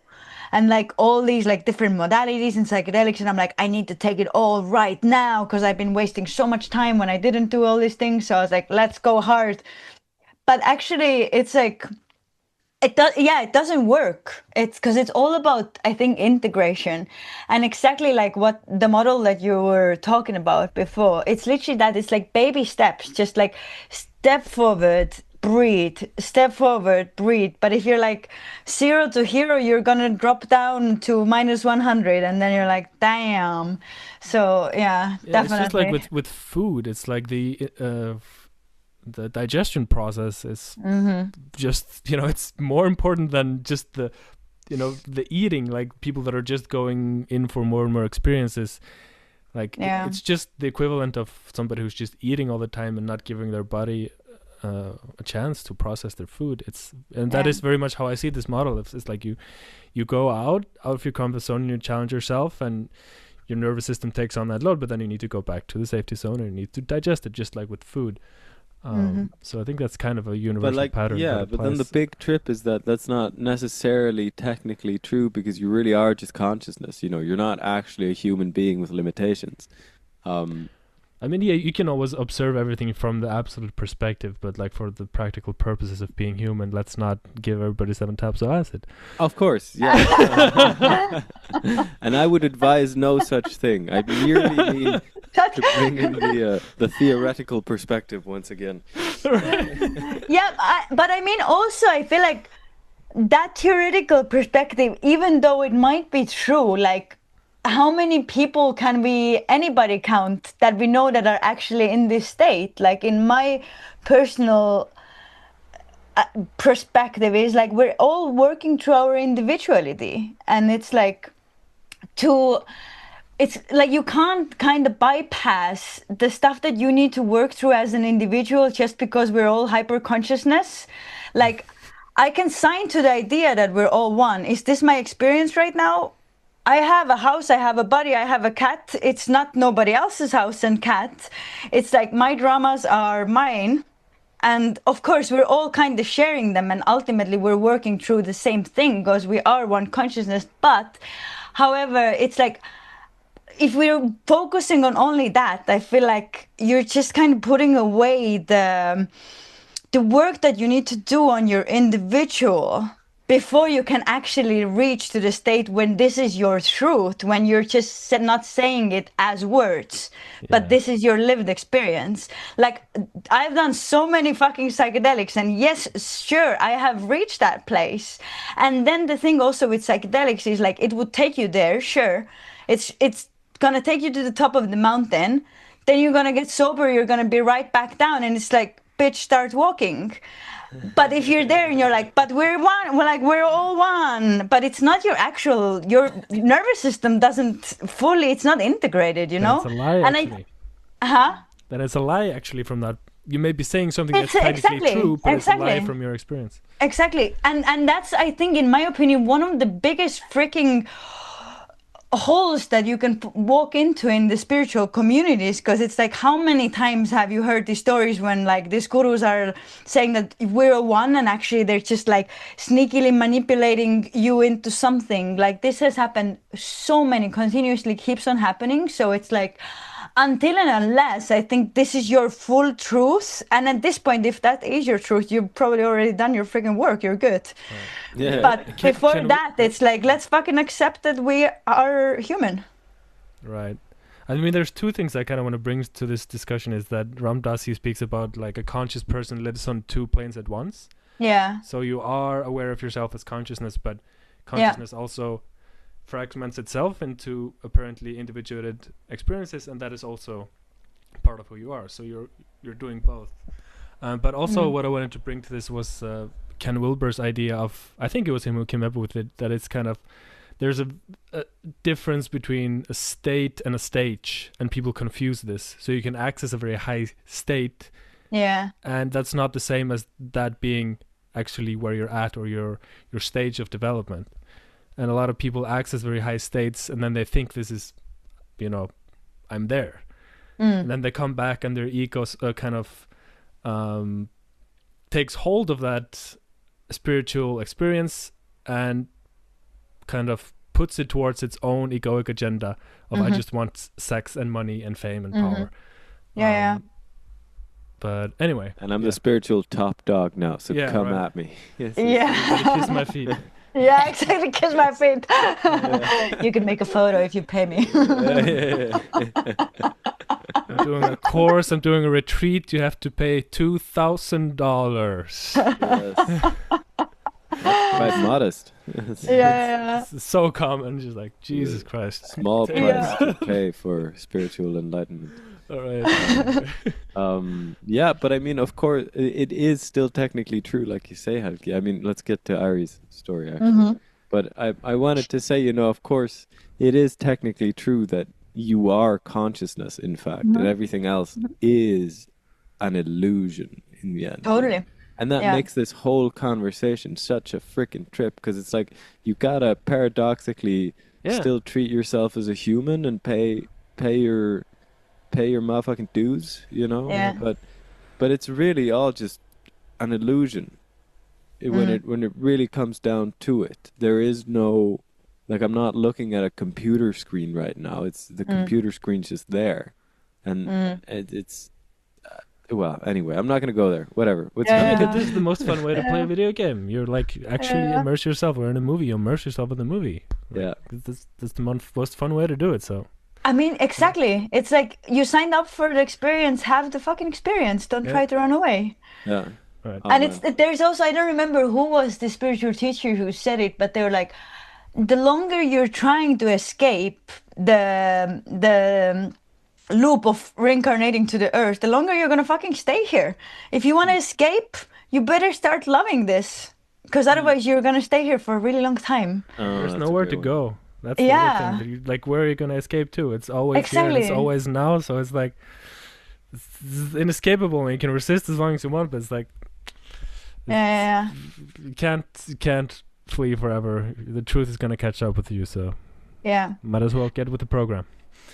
and like all these like different modalities and psychedelics, and I'm like, I need to take it all right now because I've been wasting so much time when I didn't do all these things. So I was like, let's go hard. But actually, it's like, it doesn't work. It's because it's all about, I think, integration, and exactly like what the model that you were talking about before. It's literally that. It's like baby steps, just like step forward, breathe, step forward, breathe. But if you're like 0 to hero, you're gonna drop down to -100, and then you're like, damn. So definitely. It's just like with food. It's like the digestion process is just, you know, it's more important than just the eating. Like people that are just going in for more and more experiences, like it's just the equivalent of somebody who's just eating all the time and not giving their body a chance to process their food. That is very much how I see this model. It's like you go out of your comfort zone and you challenge yourself, and your nervous system takes on that load, but then you need to go back to the safety zone and you need to digest it, just like with food. So I think that's kind of a universal pattern. Yeah, but then the big trip is that that's not necessarily technically true, because you really are just consciousness. You know, you're not actually a human being with limitations. I mean, yeah, you can always observe everything from the absolute perspective, but like for the practical purposes of being human, let's not give everybody 7 taps of acid. Of course, yeah. And I would advise no such thing. I merely mean to bring in the theoretical perspective once again. Yeah, but I mean, also, I feel like that theoretical perspective, even though it might be true, like, how many people can anybody count that we know that are actually in this state? Like, in my personal perspective, is like we're all working through our individuality, and it's like it's like you can't kind of bypass the stuff that you need to work through as an individual just because we're all hyper consciousness. Like, I can sign to the idea that we're all one. Is this my experience right now? I have a house, I have a body, I have a cat. It's not nobody else's house and cat. It's like my dramas are mine. And of course, we're all kind of sharing them. And ultimately, we're working through the same thing because we are one consciousness. But however, it's like, if we're focusing on only that, I feel like you're just kind of putting away the work that you need to do on your individual before you can actually reach to the state when this is your truth, when you're just not saying it as words, but this is your lived experience. Like, I've done so many fucking psychedelics, and yes, sure, I have reached that place. And then the thing also with psychedelics is like, it would take you there, sure. It's gonna take you to the top of the mountain, then you're gonna get sober, you're gonna be right back down, and it's like, bitch, start walking. But if you're there and you're like, but we're one, we're all one, but it's not your nervous system doesn't fully, it's not integrated, you know? That's a lie, and actually. Huh? That is a lie, actually, from that. You may be saying something that's technically true, but it's a lie from your experience. Exactly. And that's, I think, in my opinion, one of the biggest freaking holes that you can walk into in the spiritual communities, because it's like, how many times have you heard these stories when like these gurus are saying that we're one, and actually they're just like sneakily manipulating you into something. Like, this has happened so many, continuously keeps on happening. So it's like, until and unless I think this is your full truth, and at this point, if that is your truth, you've probably already done your freaking work, you're good. Yeah. But before that, it's like, let's fucking accept that we are human. Right. I mean, there's 2 things I kind of want to bring to this discussion. Is that Ram Dass speaks about like a conscious person lives on 2 planes at once. Yeah. So you are aware of yourself as consciousness, but consciousness also fragments itself into apparently individuated experiences, and that is also part of who you are. So you're doing both. But also what I wanted to bring to this was Ken Wilber's idea of, I think it was him who came up with it, that it's kind of, there's a difference between a state and a stage, and people confuse this. So you can access a very high state, and that's not the same as that being actually where you're at or your stage of development. And a lot of people access very high states, and then they think this is, I'm there. And then they come back, and their ego kind of takes hold of that spiritual experience and kind of puts it towards its own egoic agenda of, I just want sex and money and fame and power. But anyway. And I'm the spiritual top dog now, so come at me. Yes. Kiss my feet. Yeah, exactly. Kiss my feet. You can make a photo if you pay me. I'm doing a course. I'm doing a retreat. You have to pay $2,000. Yes. Quite modest. It's so common. Just like, Jesus Christ. Small price to pay for spiritual enlightenment. All right. But I mean, of course, it is still technically true, like you say, Hewkii. I mean, let's get to Airi's story, actually. But I wanted to say, of course, it is technically true that you are consciousness, in fact, and everything else is an illusion in the end. Totally. And that makes this whole conversation such a freaking trip, because it's like, you gotta paradoxically still treat yourself as a human and pay your motherfucking dues, but it's really all just an illusion. When it really comes down to it, there is no, like, I'm not looking at a computer screen right now. It's the computer screen's just there, and it's well, anyway, I'm not gonna go there. Whatever. What's Yeah. This is the most fun way to play a video game. You're like actually immerse yourself, or in a movie, you immerse yourself in the movie. Like, Yeah. That's the most fun way to do it. So I mean, exactly. It's like you signed up for the experience, have the fucking experience. Don't try to run away. Yeah. right. Oh, And man. there's also, I don't remember who was the spiritual teacher who said it, but they were like, the longer you're trying to escape the loop of reincarnating to the earth, the longer you're gonna fucking stay here. If you want to escape, you better start loving this, because otherwise you're gonna stay here for a really long time. Oh, There's that's a nowhere great to one. go. That's the Yeah. other thing. Like, where are you gonna escape to? It's always here and it's Exactly. always now. So it's like it's inescapable, and you can resist as long as you want. But it's like Yeah. you can't flee forever. The truth is gonna catch up with you. So Yeah. might as well get with the program.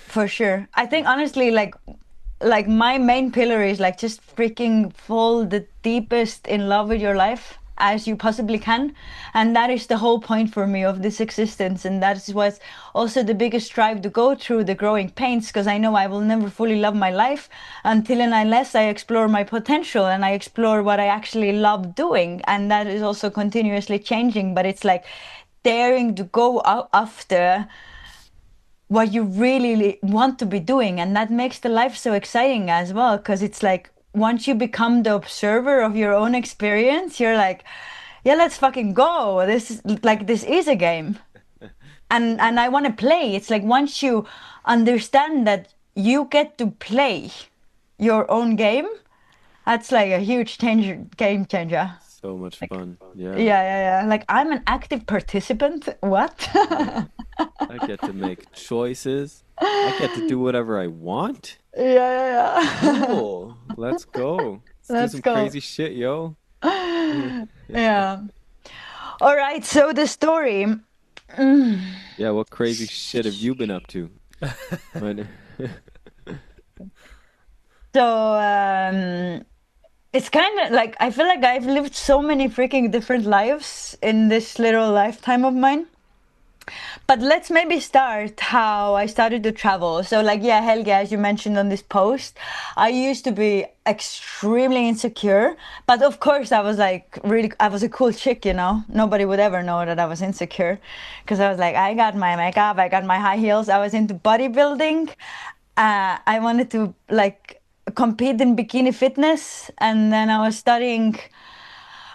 For sure. I think honestly, like my main pillar is like just freaking fall the deepest in love with your life as you possibly can. And that is the whole point for me of this existence. And that is what's also the biggest drive to go through the growing pains, because I know I will never fully love my life until and unless I explore my potential and I explore what I actually love doing. And that is also continuously changing, but it's like daring to go out after what you really want to be doing, and that makes the life so exciting as well, because it's like once you become the observer of your own experience, you're like, yeah, let's fucking go, this is a game. And I want to play. It's like once you understand that you get to play your own game, that's like a huge game changer. So much fun. Yeah. Yeah. Like I'm an active participant. What? I get to make choices. I get to do whatever I want. Yeah. Cool. Let's go. Let's do some go. crazy shit, yo. Yeah. All right. So the story. Yeah, what crazy shit have you been up to? What- So it's kind of like I feel like I've lived so many freaking different lives in this little lifetime of mine. But let's maybe start how I started to travel. So like, yeah, Helge, as you mentioned on this post, I used to be extremely insecure. But of course, I was like I was a cool chick, you know. Nobody would ever know that I was insecure, because I was like, I got my makeup, I got my high heels. I was into bodybuilding. I wanted to like compete in bikini fitness, and then I was studying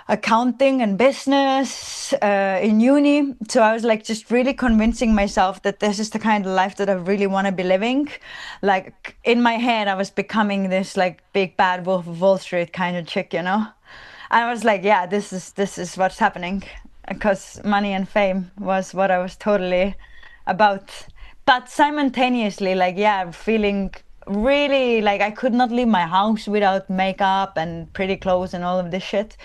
accounting and business in uni. So I was like just really convincing myself that this is the kind of life that I really want to be living. Like in my head, I was becoming this like big bad Wolf of Wall Street kind of chick, you know. And I was like, yeah, this is what's happening, because money and fame was what I was totally about. But simultaneously, like, yeah, feeling really like I could not leave my house without makeup and pretty clothes and all of this shit.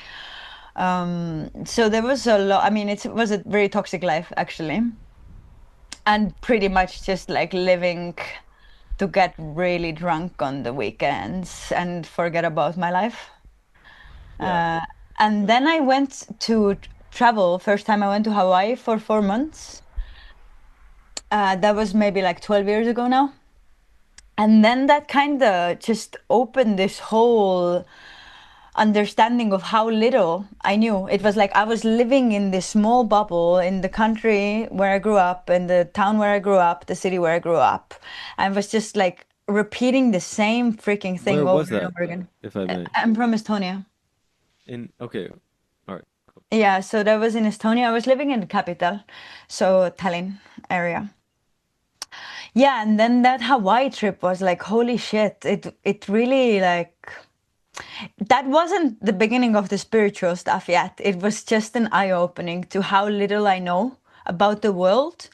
So there was a lot. I mean, it was a very toxic life actually, and pretty much just like living to get really drunk on the weekends and forget about my life. Yeah. And then I went to travel. First time I went to Hawaii for 4 months. That was maybe like 12 years ago now. And then that kind of just opened this whole understanding of how little I knew. It was like I was living in this small bubble in the country where I grew up, in the town where I grew up, the city where I grew up. I was just like repeating the same freaking thing Where over was and that, over again. if I may? I'm from Estonia. Okay. All right. Cool. Yeah, so that was in Estonia. I was living in the capital, so Tallinn area. Yeah, and then that Hawaii trip was like, holy shit, it really like that wasn't the beginning of the spiritual stuff yet. It was just an eye-opening to how little I know about the world.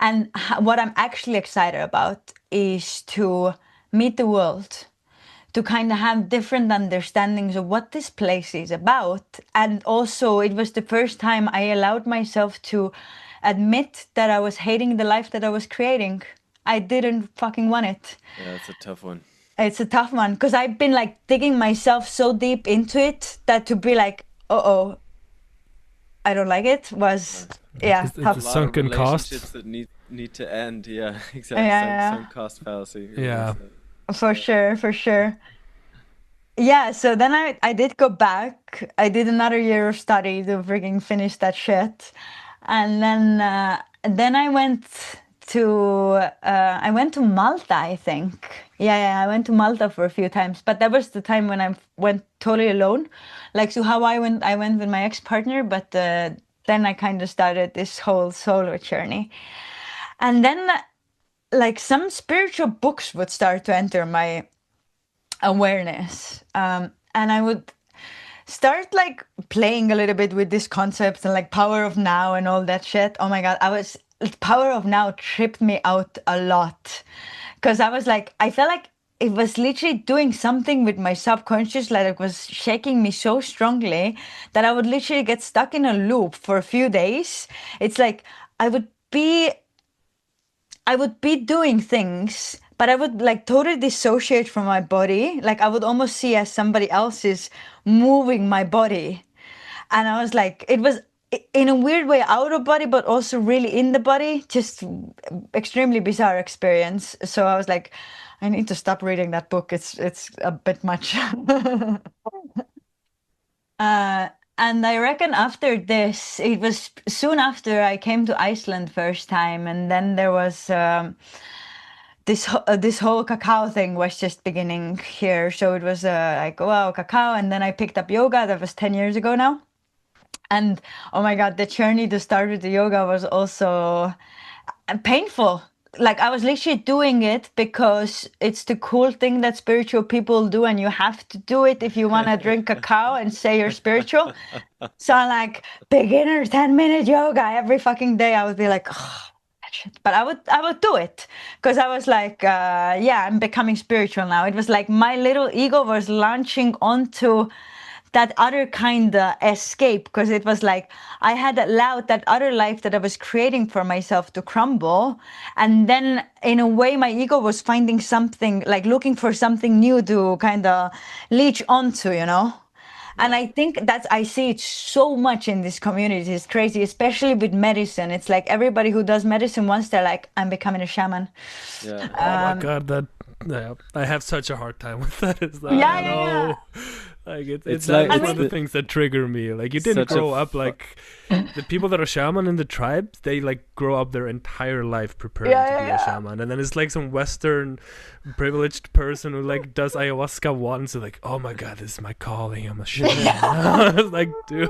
And what I'm actually excited about is to meet the world, to kind of have different understandings of what this place is about. And also, it was the first time I allowed myself to admit that I was hating the life that I was creating. I didn't fucking want it. Yeah, that's a tough one. It's a tough one, because I've been like digging myself so deep into it that to be like, uh-oh, I don't like it was, yeah, It's tough. the sunken cost. Relationships that need to end. Yeah, exactly. Yeah. Sunk cost fallacy. Yeah. For sure, for sure. Yeah, so then I did go back. I did another year of study to freaking finish that shit. And then I went to Malta, I think. Yeah, I went to Malta for a few times, but that was the time when I went totally alone. Like, so how I went with my ex-partner, but then I kind of started this whole solo journey. And then like some spiritual books would start to enter my awareness. And I would start like playing a little bit with these concepts and like power of now and all that shit. Oh my God, power of now tripped me out a lot because I was like, I felt like it was literally doing something with my subconscious, like it was shaking me so strongly that I would literally get stuck in a loop for a few days. It's like I would be I would be doing things, but I would like totally dissociate from my body. Like I would almost see as somebody else is moving my body. And I was like, it was in a weird way out of body, but also really in the body. Just extremely bizarre experience. So I was like, I need to stop reading that book. It's a bit much. Uh, and I reckon after this, it was soon after I came to Iceland first time, and then there was this whole cacao thing was just beginning here. So it was like wow, cacao, and then I picked up yoga. That was 10 years ago now, and oh my God, the journey to start with the yoga was also painful. Like I was literally doing it because it's the cool thing that spiritual people do, and you have to do it if you want to drink cacao and say you're spiritual. So I'm like beginner 10-minute yoga every fucking day. I would be like, oh, that shit. But I would do it because I was like, yeah, I'm becoming spiritual now. It was like my little ego was launching onto that other kind of escape because it was like I had allowed that other life that I was creating for myself to crumble. And then in a way, my ego was finding something like looking for something new to kind of leech onto, you know? And I think I see it so much in this community. It's crazy, especially with medicine. It's like everybody who does medicine once they're like, I'm becoming a shaman. Yeah. Oh my God, that yeah, I have such a hard time with that. It's like, Yeah, I yeah, know. yeah. Like It's that's like one of the things that trigger me. Like you didn't such a grow up like the people that are shaman in the tribes. They like grow up their entire life preparing Yeah, to yeah, be a yeah. shaman, and then it's like some Western privileged person who like does ayahuasca once. And like, oh my God, this is my calling. I'm a shaman. I was like, dude.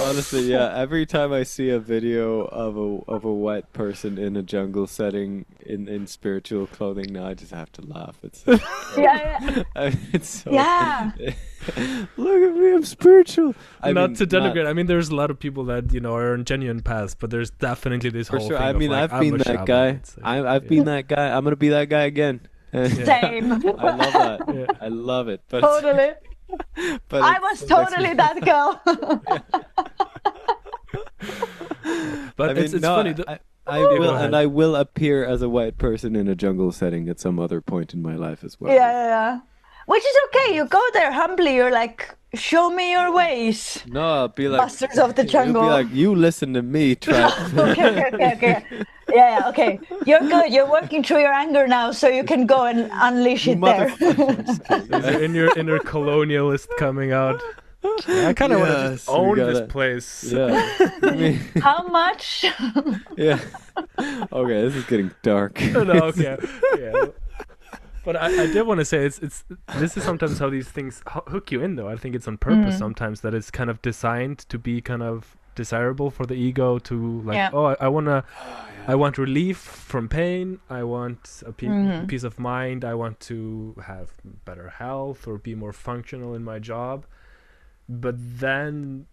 Honestly, yeah. Every time I see a video of a white person in a jungle setting in spiritual clothing, now I just have to laugh. It's so, Yeah, yeah. I mean, it's so. Yeah. Look at me, I'm spiritual. I Not mean, to denigrate. I mean, there's a lot of people that are on genuine paths, but there's definitely this for whole sure. thing I of mean, like, I've I'm been a that shaman. guy. It's like, I've been that guy. I'm gonna be that guy again. Same. I love that. Yeah. I love it. But Totally. but I it was still makes totally me- that girl. But I mean, it's no, funny. I go will, ahead. and I will appear as a white person in a jungle setting at some other point in my life as well. Yeah, yeah, yeah. Which is okay. You go there humbly. You're like, show me your ways, No, I'll be like, bastards of the you'll jungle. be like, you listen to me, tribe. Okay. Yeah, okay. You're good. You're working through your anger now, so you can go and unleash You it there. There's your inner colonialist coming out. Yeah, I kind of want to just Yes, we own gotta- this place. Yeah. I mean, How much? yeah. Okay, this is getting dark. No, okay. Yeah. But I did want to say it's this is sometimes how these things hook you in, though. I think it's on purpose sometimes that it's kind of designed to be kind of desirable for the ego to like, Yeah. oh, I want relief from pain. I want a peace of mind. I want to have better health or be more functional in my job. But then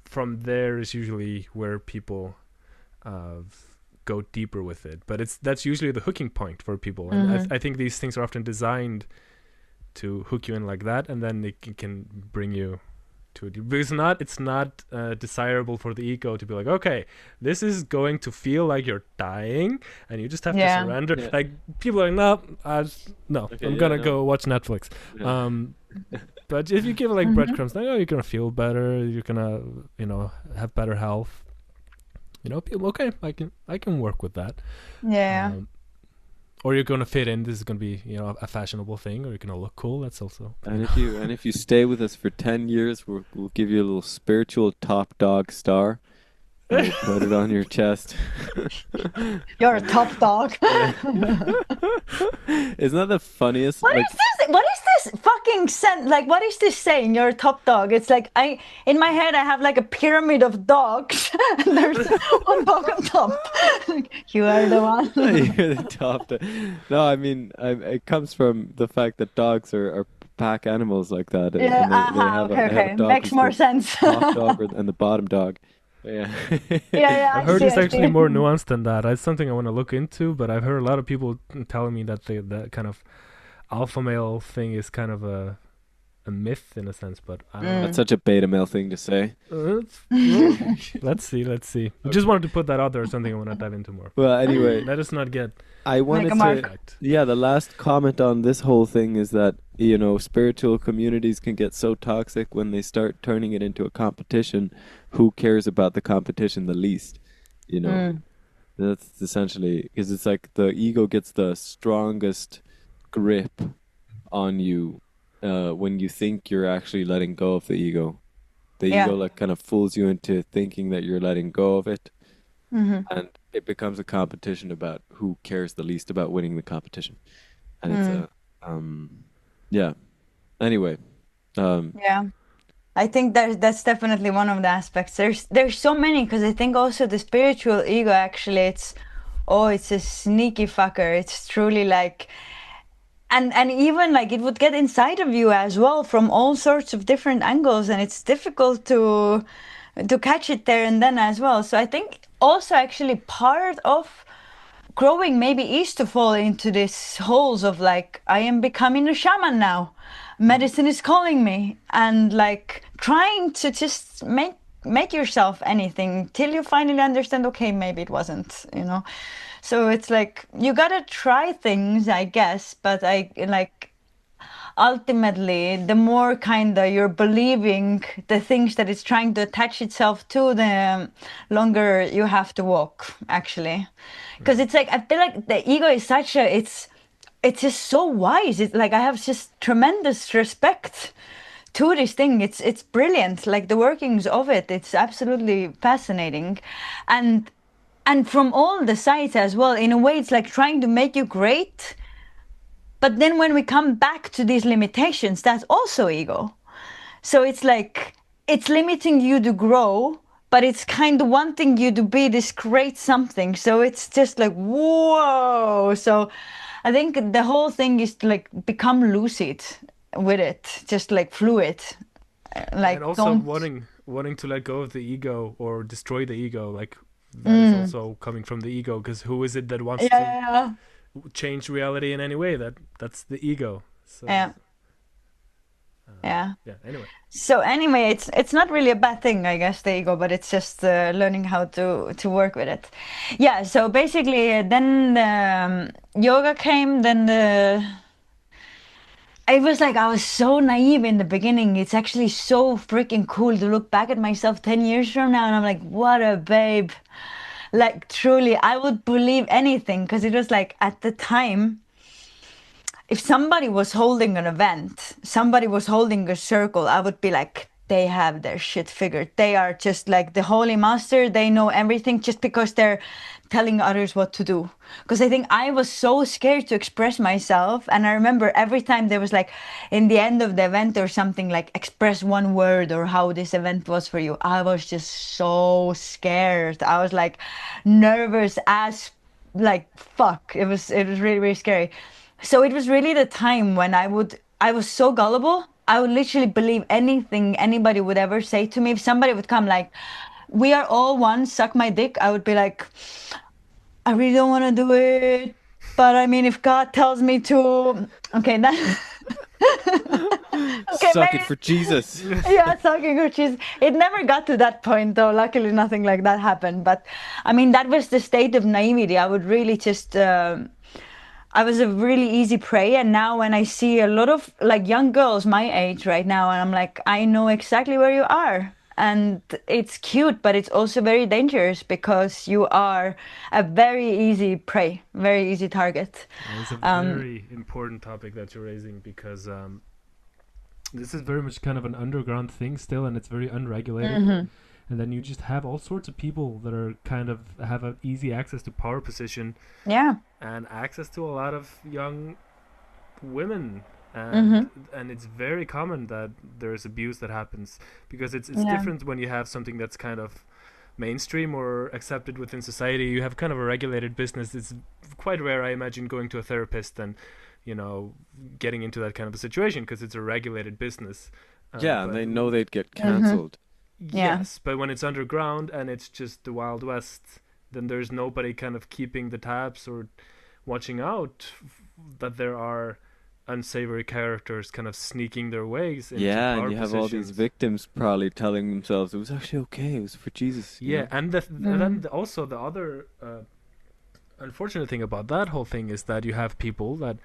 from there is usually where people go deeper with it. But that's usually the hooking point for people. And I think these things are often designed to hook you in like that, and then it can bring you to it. Because it's not desirable for the ego to be like, okay, this is going to feel like you're dying, and you just have to surrender. Yeah. Like people are like, no, Okay, I'm gonna no. go watch Netflix. Yeah. But if you give it like breadcrumbs, like, oh, you're gonna feel better, you're gonna, have better health. People, okay, I can work with that. Yeah. or you're gonna fit in. This is gonna be, you know, a fashionable thing, or you're gonna look cool. That's also. And if you stay with us for 10 years, we'll give you a little spiritual top dog star. And we'll put it on your chest. You're a top dog. Isn't that the funniest? What is this? What is this fucking like, what is this saying? You're a top dog. It's like in my head I have like a pyramid of dogs, and there's one dog on top. You are the one. You're the top dog. No, I mean, it comes from the fact that dogs are pack animals like that. Yeah. They have a dog Makes who's more the sense. top dog and the bottom dog. Yeah. Yeah. I've heard it's I actually see. more nuanced than that. It's something I want to look into, but I've heard a lot of people telling me that that kind of alpha male thing is kind of a myth in a sense, but I don't know. That's such a beta male thing to say. Let's see. I just wanted to put that out there as something I want to dive into more. Well, anyway, Let us not get I wanted a mark. to. Yeah, the last comment on this whole thing is that, you know, spiritual communities can get so toxic when they start turning it into a competition. Who cares about the competition the least? You know, that's essentially, because it's like the ego gets the strongest grip on you when you think you're actually letting go of the ego. The ego like kind of fools you into thinking that you're letting go of it. And it becomes a competition about who cares the least about winning the competition. And it's yeah. Anyway. Yeah. I think that's definitely one of the aspects. There's so many, because I think also the spiritual ego actually it's a sneaky fucker. It's truly like, and even like it would get inside of you as well from all sorts of different angles, and it's difficult to catch it there and then as well. So I think also actually part of growing maybe is to fall into these holes of like, I am becoming a shaman now. Medicine is calling me, and like trying to just make yourself anything till you finally understand, okay, maybe it wasn't, you know. So it's like you gotta try things, I guess, but I like ultimately the more kinda you're believing the things that it's trying to attach itself to, the longer you have to walk actually. Because it's like I feel like the ego is such a it's just so wise. It's like I have just tremendous respect to this thing. It's brilliant. Like the workings of it, it's absolutely fascinating, and from all the sides as well. In a way, it's like trying to make you great. But then when we come back to these limitations, that's also ego. So it's like it's limiting you to grow, but it's kind of wanting you to be this great something. So it's just like whoa. So I think the whole thing is to like become lucid with it, just like fluid. Like and also wanting to let go of the ego or destroy the ego, like that is also coming from the ego, because who is it that wants to change reality in any way? That's the ego. So, anyway. So anyway, it's not really a bad thing, I guess, the ego, but it's just learning how to work with it. Yeah. So basically, then yoga came. Then it was like I was so naive in the beginning. It's actually so freaking cool to look back at myself 10 years from now, and I'm like, what a babe. Like truly, I would believe anything, because it was like at the time, if somebody was holding an event, somebody was holding a circle, I would be like, they have their shit figured. They are just like the holy master. They know everything just because they're telling others what to do. Because I think I was so scared to express myself. And I remember every time there was like, in the end of the event or something, like express one word or how this event was for you. I was just so scared. I was like nervous as like fuck. It was really, really scary. So it was really the time when I was so gullible. I would literally believe anything anybody would ever say to me. If somebody would come like, we are all one, suck my dick, I would be like, I really don't want to do it. But I mean, if God tells me to, okay, that. Okay, suck it for Jesus. Yeah, sucking for Jesus. It never got to that point, though. Luckily, nothing like that happened. But I mean, that was the state of naivety. I would really just. I was a really easy prey, and now when I see a lot of like young girls my age right now, and I'm like, I know exactly where you are, and it's cute, but it's also very dangerous because you are a very easy prey, very easy target. It's a very important topic that you're raising because this is very much kind of an underground thing still, and it's very unregulated. Mm-hmm. And then you just have all sorts of people that are kind of have an easy access to power position, Yeah. and access to a lot of young women. Mm-hmm. And it's very common that there's abuse that happens because it's Yeah. different when you have something that's kind of mainstream or accepted within society. You have kind of a regulated business. It's quite rare, I imagine, going to a therapist and getting into that kind of a situation because it's a regulated business. Yeah, and they know they'd get cancelled. Yeah. Yes, but when it's underground and it's just the Wild West, then there's nobody kind of keeping the tabs or watching out that there are unsavory characters kind of sneaking their ways into Yeah, power and you have all these positions. victims probably telling themselves it was actually okay, it was for Jesus. you Yeah, know? and then also the other unfortunate thing about that whole thing is that you have people that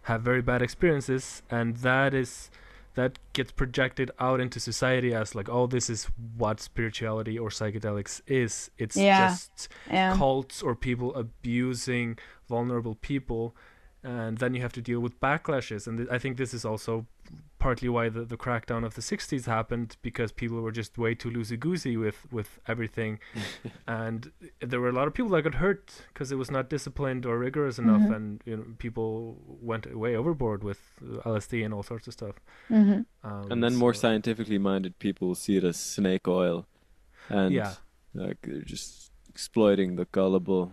have very bad experiences, and that gets projected out into society as like, oh, this is what spirituality or psychedelics is. It's Yeah. just Yeah. cults or people abusing vulnerable people, and then you have to deal with backlashes. And I think this is also partly why the crackdown of the 60s happened, because people were just way too loosey-goosey with everything. And there were a lot of people that got hurt because it was not disciplined or rigorous enough, and people went way overboard with LSD and all sorts of stuff. Mm-hmm. And then more so- scientifically minded people see it as snake oil. And Yeah. like they're just exploiting the gullible.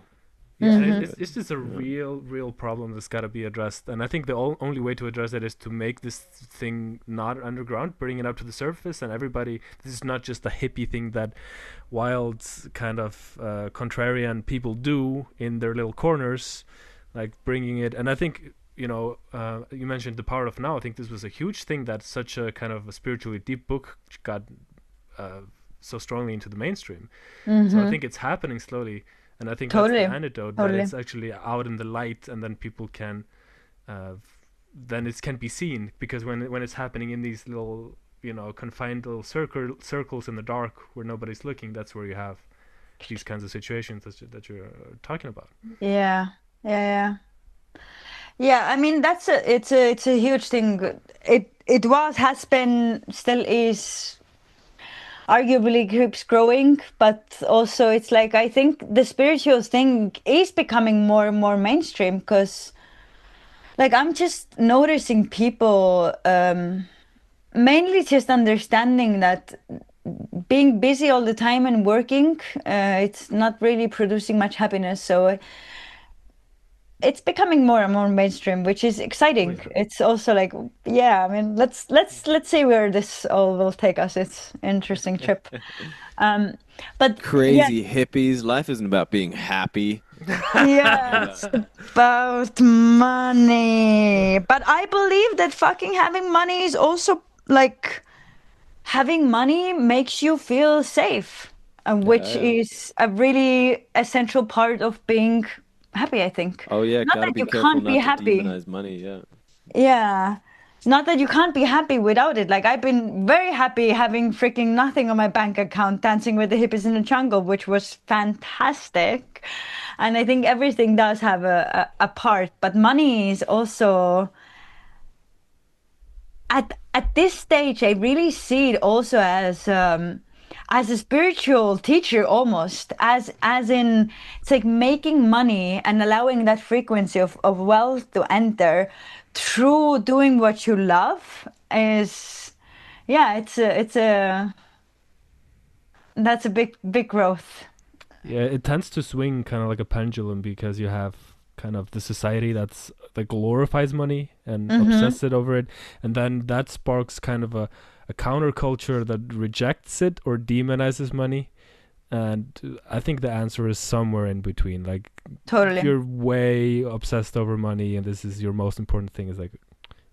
Yeah, and Mhm. it's just a real problem that's got to be addressed. And I think the only way to address it is to make this thing not underground, bring it up to the surface, and everybody. This is not just a hippie thing that wild kind of contrarian people do in their little corners, like bringing it. And I think you mentioned The Power of Now. I think this was a huge thing that such a kind of a spiritually deep book got so strongly into the mainstream. So I think it's happening slowly. And I think Totally. that's the antidote, Totally. that it's actually out in the light, and then people can, then it can be seen, because when it's happening in these little, confined little circles in the dark where nobody's looking, that's where you have these kinds of situations that you're talking about. Yeah. Yeah. I mean, it's a huge thing. It has been, still is, arguably keeps growing, but also it's like, I think the spiritual thing is becoming more and more mainstream, because like I'm just noticing people mainly just understanding that being busy all the time and working, it's not really producing much happiness. So it's becoming more and more mainstream, which is exciting. Yeah. It's also like, I mean, let's see where this all will take us. It's an interesting trip. But Crazy hippies. Life isn't about being happy. yeah, it's about money. But I believe that fucking having money is also like, having money makes you feel safe, which Yeah. is a really essential part of being happy, I think. Oh yeah, Not gotta that be you careful can't be not to happy. demonize money. Yeah. Yeah. It's not that you can't be happy without it. Like, I've been very happy having freaking nothing on my bank account, dancing with the hippies in the jungle, which was fantastic. And I think everything does have a part, but money is also, at this stage, I really see it also as a spiritual teacher, almost, as in, it's like making money and allowing that frequency of wealth to enter through doing what you love is, it's a that's a big growth. Yeah, it tends to swing kind of like a pendulum, because you have kind of the society that glorifies money and obsesses over it, and then that sparks kind of a counterculture that rejects it or demonizes money. And I think the answer is somewhere in between. Like, Totally. if you're way obsessed over money and this is your most important thing, is like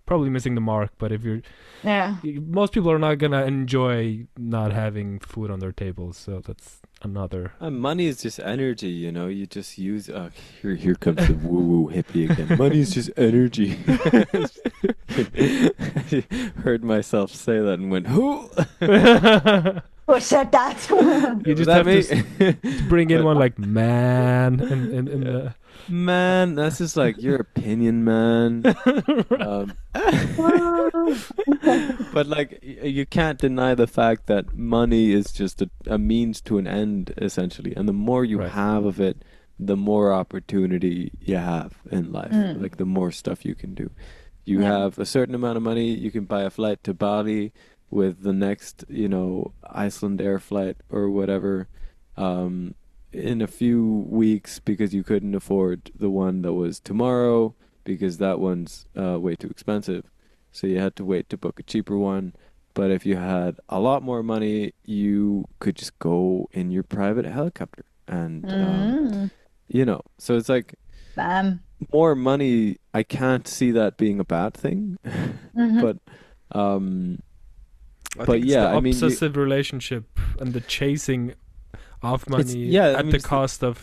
probably missing the mark. But if you're, most people are not gonna enjoy not having food on their tables, so that's another. And money is just energy, you just use. Here comes the woo-woo hippie again. Money is just energy. I heard myself say that and went, who? Who said that? You just that have me? to bring in one like man in the Man, that's just like your opinion, man. But like you can't deny the fact that money is just a means to an end, essentially. And the more you Right. have of it, the more opportunity you have in life. Mm. Like the more stuff you can do. You Yeah. have a certain amount of money, you can buy a flight to Bali with the next, Iceland Air flight or whatever, in a few weeks because you couldn't afford the one that was tomorrow because that one's way too expensive. So you had to wait to book a cheaper one. But if you had a lot more money, you could just go in your private helicopter. And, so it's like Bam. more money, I can't see that being a bad thing. Mhm. But, um, I But think it's yeah, the I mean, obsessive relationship and the chasing of money yeah, I at mean, the it's cost of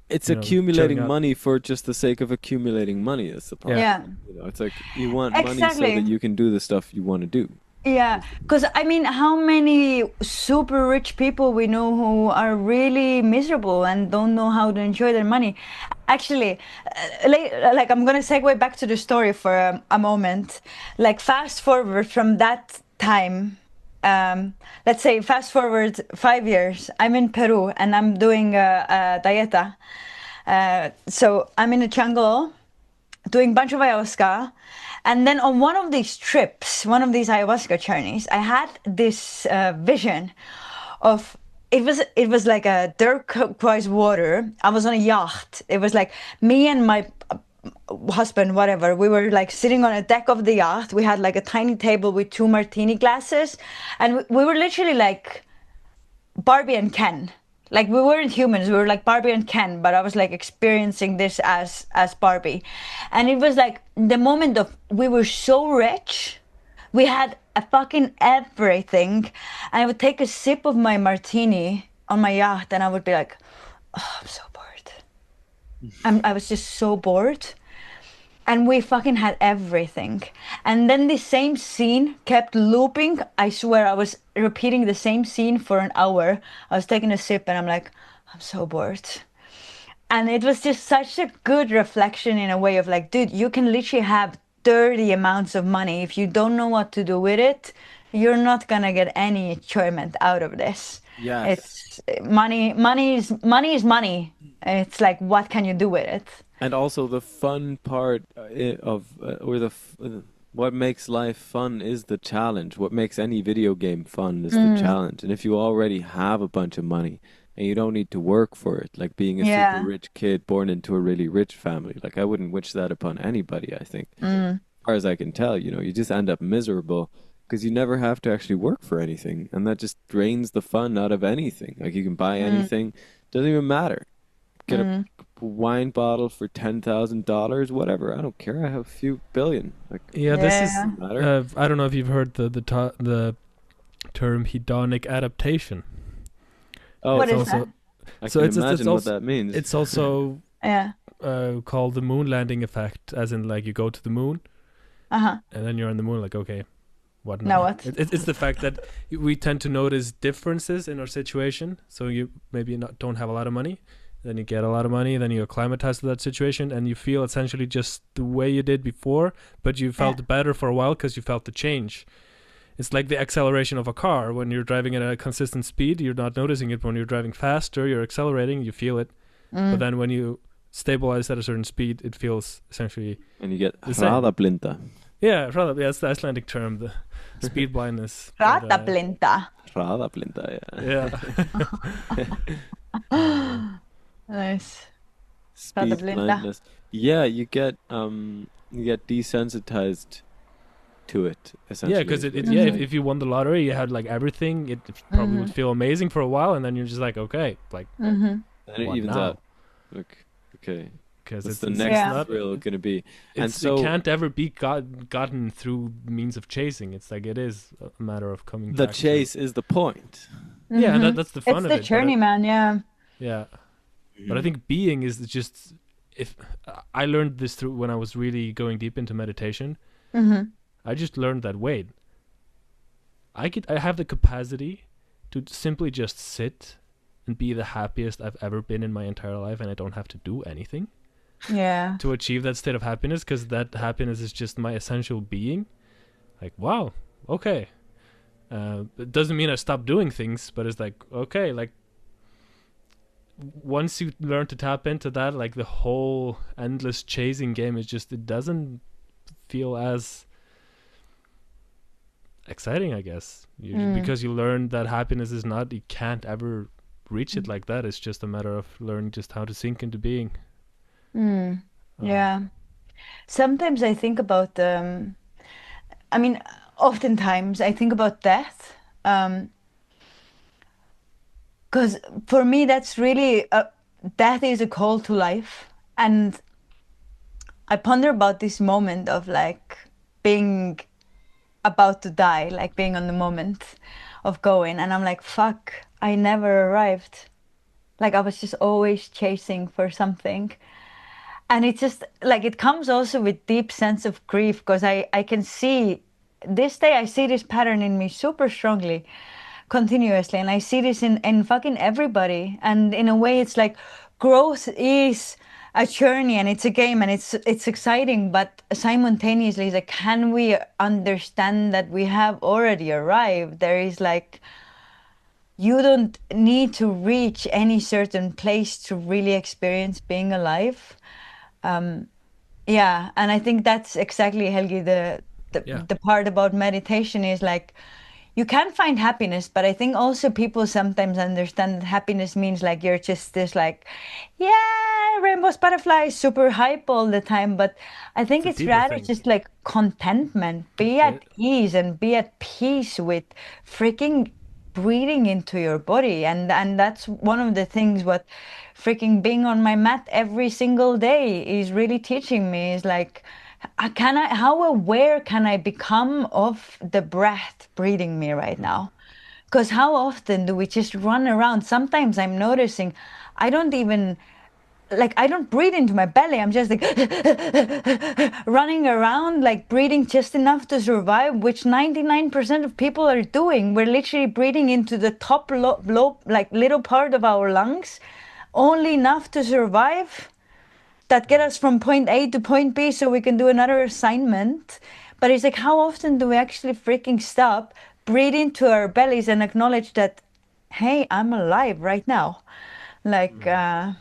it's chilling accumulating out. money for just the sake of accumulating money. That's the problem. Yeah. It's like you want money so Exactly. that you can do the stuff you want to do. Yeah, because I mean, how many super rich people we know who are really miserable and don't know how to enjoy their money? Actually, like I'm gonna segue back to the story for a moment. Like fast forward from that time, let's say fast forward 5 years. I'm in Peru and I'm doing a dieta. So I'm in the jungle doing a bunch of ayahuasca. And then on one of these trips, one of these ayahuasca journeys, I had this vision of it was like a turquoise water. I was on a yacht. It was like me and my husband, whatever. We were like sitting on a deck of the yacht. We had like a tiny table with 2 martini glasses, and we were literally like Barbie and Ken. Like we weren't humans, we were like Barbie and Ken, but I was like experiencing this as Barbie. And it was like the moment of we were so rich. We had a fucking everything. And I would take a sip of my martini on my yacht and I would be like, oh, I'm so bored. I was just so bored. And we fucking had everything. And then the same scene kept looping. I swear I was repeating the same scene for an hour. I was taking a sip and I'm like, I'm so bored. And it was just such a good reflection in a way of like, dude, you can literally have dirty amounts of money. If you don't know what to do with it, you're not gonna get any enjoyment out of this. Yes. It's money is money. It's like, what can you do with it? And also the fun part what makes life fun is the challenge. What makes any video game fun is the challenge. And if you already have a bunch of money and you don't need to work for it, like being a Yeah. super rich kid born into a really rich family, like I wouldn't wish that upon anybody, I think. As far as I can tell, you just end up miserable because you never have to actually work for anything. And that just drains the fun out of anything. Like you can buy anything, doesn't even matter. Get a wine bottle for $10,000, whatever. I don't care. I have a few billion. Like, Yeah, this is. Yeah. doesn't matter. I don't know if you've heard the term hedonic adaptation. Oh, What It's is also that? I so can it's imagine what also- that means. it's also Yeah. called the moon landing effect, as in like you go to the moon Uh-huh. and then you're on the moon, like okay, what Now now? what? It's the fact that we tend to notice differences in our situation. So you maybe don't have a lot of money, then you get a lot of money, then you acclimatize to that situation, and you feel essentially just the way you did before, but you felt better for a while because you felt the change. It's like the acceleration of a car. When you're driving at a consistent speed, you're not noticing it. When you're driving faster, you're accelerating, you feel it. But then when you stabilize at a certain speed, it feels essentially And you get the same. hraðablinda. rather that's the Icelandic term, the speed blindness. but, Rataplinta. Hraðablinda, yeah. yeah. Nice. Speed Hraðablinda. blindness. Yeah, you get desensitized to it, essentially. Yeah, because if you won the lottery, you had like everything. It probably would feel amazing for a while, and then you're just like, okay, like Mm-hmm. And it what evens now? out. Like, okay, because what's it's the it's next Yeah. not thrill going to be? And it's, so it can't ever be gotten through means of chasing. It's like it is a matter of coming. the back to- chase is the point. Yeah, and that's the fun It's of the it. but journey, man. Yeah. yeah, but I think being is just if I learned this through when I was really going deep into meditation. Mm-hmm. I just learned that wait, I have the capacity to simply just sit and be the happiest I've ever been in my entire life, and I don't have to do anything to achieve that state of happiness, because that happiness is just my essential being. Like, wow, okay. It doesn't mean I stop doing things, but it's like, okay, like once you learn to tap into that, like the whole endless chasing game is just, it doesn't feel as exciting, I guess, because you learn that happiness is not, you can't ever reach it like that. It's just a matter of learning just how to sink into being. Yeah. Sometimes I think about I mean, oftentimes I think about death, because for me that's really death is a call to life, and I ponder about this moment of like being about to die, like being on the moment of going, and I'm like, fuck, I never arrived. Like I was just always chasing for something. And it's just like it comes also with deep sense of grief, because I can see this day, I see this pattern in me super strongly, continuously, and I see this in fucking everybody. And in a way it's like growth is a journey and it's a game and it's exciting, but simultaneously it's like, can we understand that we have already arrived? There is like, you don't need to reach any certain place to really experience being alive. Yeah, and I think that's exactly, Helgi, the part about meditation is like, you can find happiness, but I think also people sometimes understand that happiness means like you're just this like, yeah, rainbows, butterflies, super hype all the time. But I think it's rather just like contentment, be at ease and be at peace with freaking breathing into your body. And that's one of the things what freaking being on my mat every single day is really teaching me, is like, how aware can I become of the breath breathing me right now? Because how often do we just run around? Sometimes I'm noticing I don't even, like, I don't breathe into my belly. I'm just like running around, like breathing just enough to survive, which 99% of people are doing. We're literally breathing into the top low, like little part of our lungs, only enough to survive, that get us from point A to point B so we can do another assignment. But it's like, how often do we actually freaking stop, breathe into our bellies and acknowledge that, hey, I'm alive right now? Like, yeah.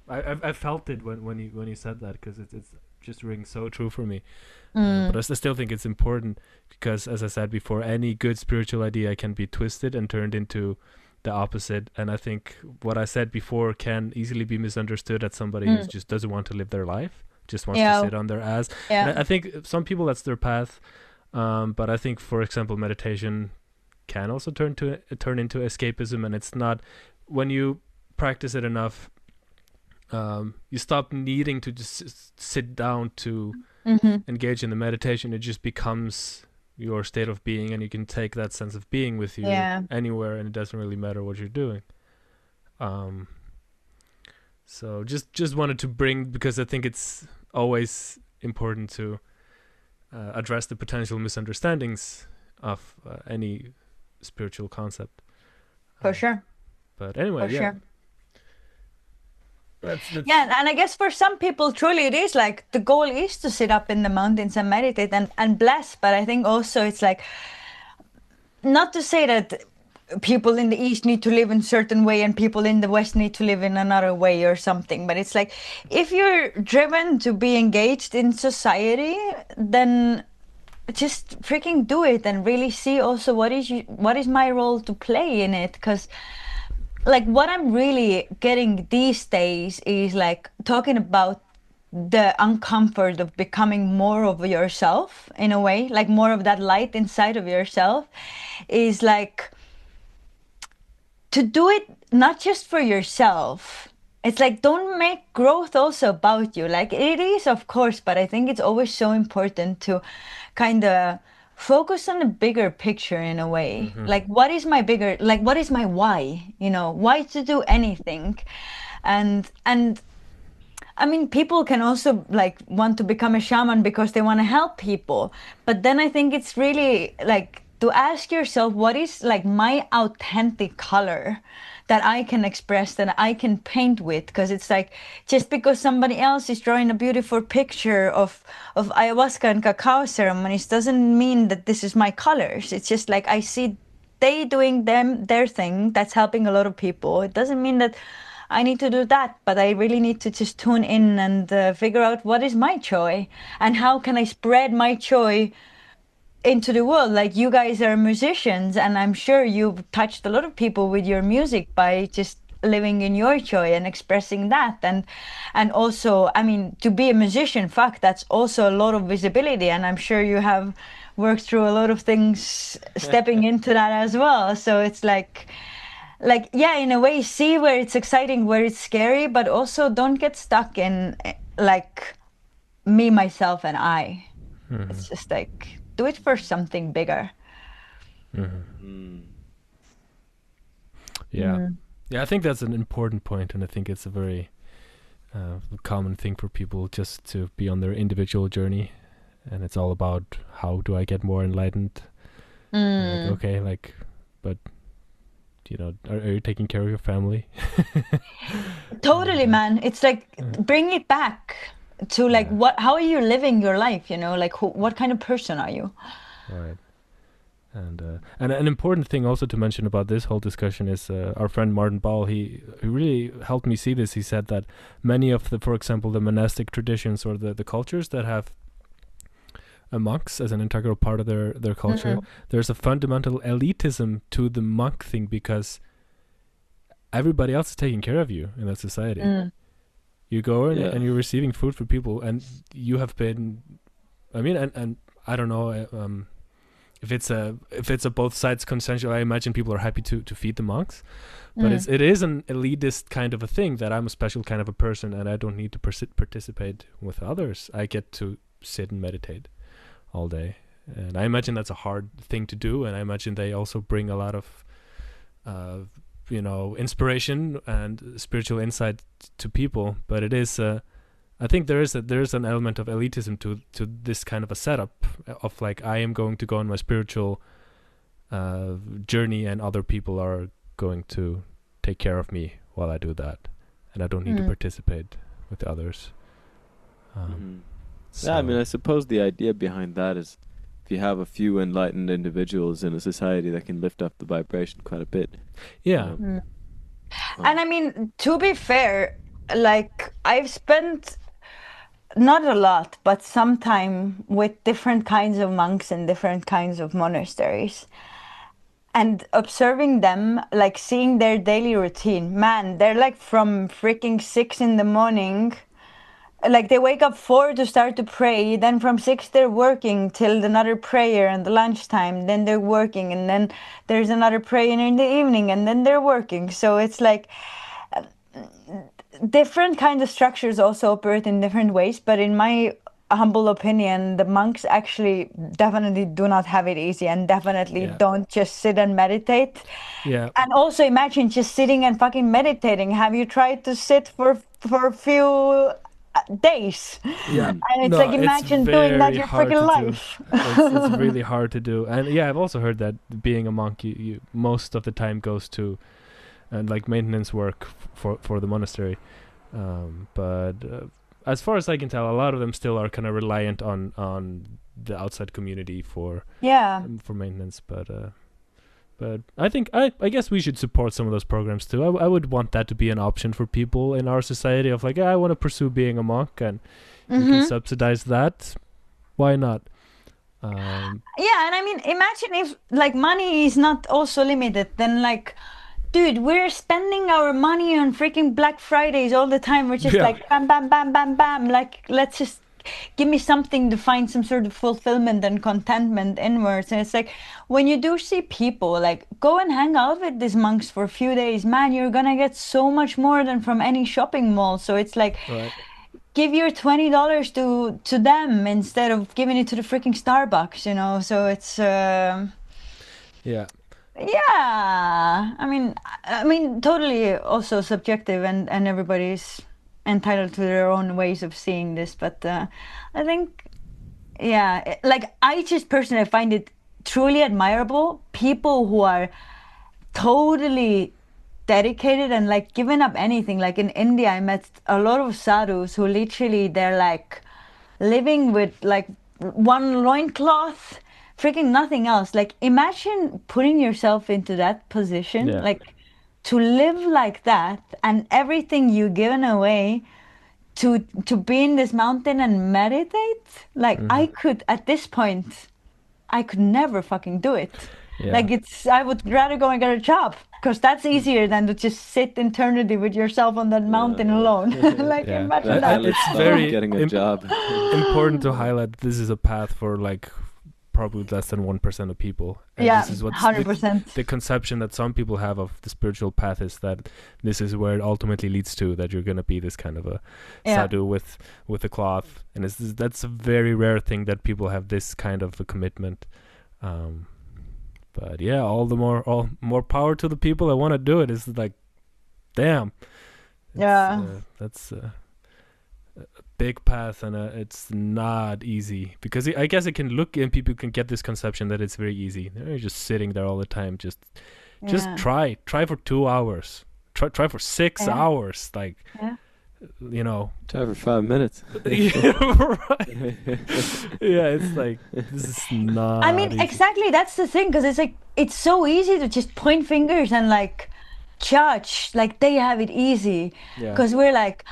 I felt it when you said that, because it's just rings so true for me. But I still think it's important, because as I said before, any good spiritual idea can be twisted and turned into the opposite. And I think what I said before can easily be misunderstood as somebody who just doesn't want to live their life, just wants to sit on their ass. And I think some people, that's their path. But I think, for example, meditation can also turn into escapism. And it's not, when you practice it enough, you stop needing to just sit down to engage in the meditation. It just becomes your state of being, and you can take that sense of being with you anywhere, and it doesn't really matter what you're doing. So just wanted to bring, because I think it's always important to address the potential misunderstandings of any spiritual concept. For sure. But anyway, Sure. That's Yeah, and I guess for some people, truly it is like the goal is to sit up in the mountains and meditate and bless. But I think also it's like, not to say that people in the East need to live in a certain way and people in the West need to live in another way or something. But it's like, if you're driven to be engaged in society, then just freaking do it and really see also what is my role to play in it. Because like what I'm really getting these days is like talking about the uncomfort of becoming more of yourself, in a way, like more of that light inside of yourself, is like to do it not just for yourself. It's like, don't make growth also about you. Like it is, of course, but I think it's always so important to kind of focus on the bigger picture, in a way. Like what is my why, why to do anything? And I mean, people can also want to become a shaman because they want to help people, but then I think it's really like to ask yourself, what is like my authentic color that I can express, that I can paint with? Because it's like, just because somebody else is drawing a beautiful picture of ayahuasca and cacao ceremonies doesn't mean that this is my colors. It's just like, I see they doing their thing that's helping a lot of people. It doesn't mean that I need to do that, but I really need to just tune in and figure out what is my joy and how can I spread my joy into the world. Like, you guys are musicians, and I'm sure you've touched a lot of people with your music by just living in your joy and expressing that. And also, I mean, to be a musician, fuck, that's also a lot of visibility, and I'm sure you have worked through a lot of things stepping into that as well. So it's like yeah, in a way, see where it's exciting, where it's scary, but also don't get stuck in like me, myself, and I. It's just like, do it for something bigger. Yeah. Yeah, I think that's an important point, and I think it's a very common thing for people just to be on their individual journey, and it's all about how do I get more enlightened. Like, okay, like, but you know, are you taking care of your family? Totally, man. It's like, bring it back to like, how are you living your life? You know, like, what kind of person are you? Right. And an important thing also to mention about this whole discussion is our friend Martin Ball. He really helped me see this. He said that many of the, for example, the monastic traditions or the cultures that have monks as an integral part of their culture, there's a fundamental elitism to the monk thing, because everybody else is taking care of you in that society. You go in and you're receiving food for people, and you have been, I mean, and I don't know if it's a both sides consensual. I imagine people are happy to feed the monks, but it is an elitist kind of a thing, that I'm a special kind of a person and I don't need to participate with others. I get to sit and meditate all day, and I imagine that's a hard thing to do, and I imagine they also bring a lot of you know, inspiration and spiritual insight to people. But it is I think there is an element of elitism to this kind of a setup of like, I am going to go on my spiritual journey, and other people are going to take care of me while I do that, and I don't need to participate with the others. So. Yeah, I mean, I suppose the idea behind that is, if you have a few enlightened individuals in a society, that can lift up the vibration quite a bit. Yeah. And I mean, to be fair, like, I've spent not a lot, but some time with different kinds of monks and different kinds of monasteries, and observing them, like seeing their daily routine. Man, they're like from freaking 6 in the morning. Like, they wake up 4 to start to pray, then from 6 they're working till another prayer and the lunchtime, then they're working, and then there's another prayer in the evening, and then they're working. So it's like, different kind of structures also operate in different ways, but in my humble opinion, the monks actually definitely do not have it easy, and definitely don't just sit and meditate. And also, imagine just sitting and fucking meditating. Have you tried to sit for a few days? And it's like, imagine doing that your freaking life. It's really hard to do. And I've also heard that being a monk, you most of the time goes to like maintenance work for the monastery, but as far as I can tell, a lot of them still are kind of reliant on the outside community for maintenance. But I think I guess we should support some of those programs too. I would want that to be an option for people in our society of like, I want to pursue being a monk, and you can subsidize that. Why not? And I mean, imagine if like money is not also limited, then like, dude, we're spending our money on freaking Black Fridays all the time. We're just like, bam, bam, bam, bam, bam. Like, let's just give me something to find some sort of fulfillment and contentment inwards. And it's like, when you do see people, like, go and hang out with these monks for a few days, man, you're gonna get so much more than from any shopping mall. So it's like, give your $20 to them instead of giving it to the freaking Starbucks, you know? So it's I mean, totally also subjective, and everybody's entitled to their own ways of seeing this. But I think, like, I just personally find it truly admirable. People who are totally dedicated and like giving up anything. Like in India, I met a lot of sadhus who literally they're like living with like one loincloth, freaking nothing else. Like imagine putting yourself into that position, Yeah. like to live like that and everything you given away to be in this mountain and meditate. Like I could at this point I could never fucking do it. Yeah. Like I would rather go and get a job because that's easier than to just sit eternity with yourself on that mountain alone. Like Yeah. imagine That that. looks It's fun, very getting a job. important to highlight this is a path for like probably less than 1% of people. And Yeah, this is what's 100%. the conception that some people have of the spiritual path is that this is where it ultimately leads to, that you're going to be this kind of a sadhu with a cloth, and that's a very rare thing that people have this kind of a commitment. But yeah, all more power to the people that want to do it. Is like, damn. That's a big path, and it's not easy, because I guess it can look, and people can get this conception that it's very easy. They're just sitting there all the time. Just try for 2 hours. Try for 6 hours. Like, you know. Try for 5 minutes. Yeah, right. Yeah, it's like, this is not I mean, easy. exactly. That's the thing, because it's like it's so easy to just point fingers and like judge, like they have it easy, because we're like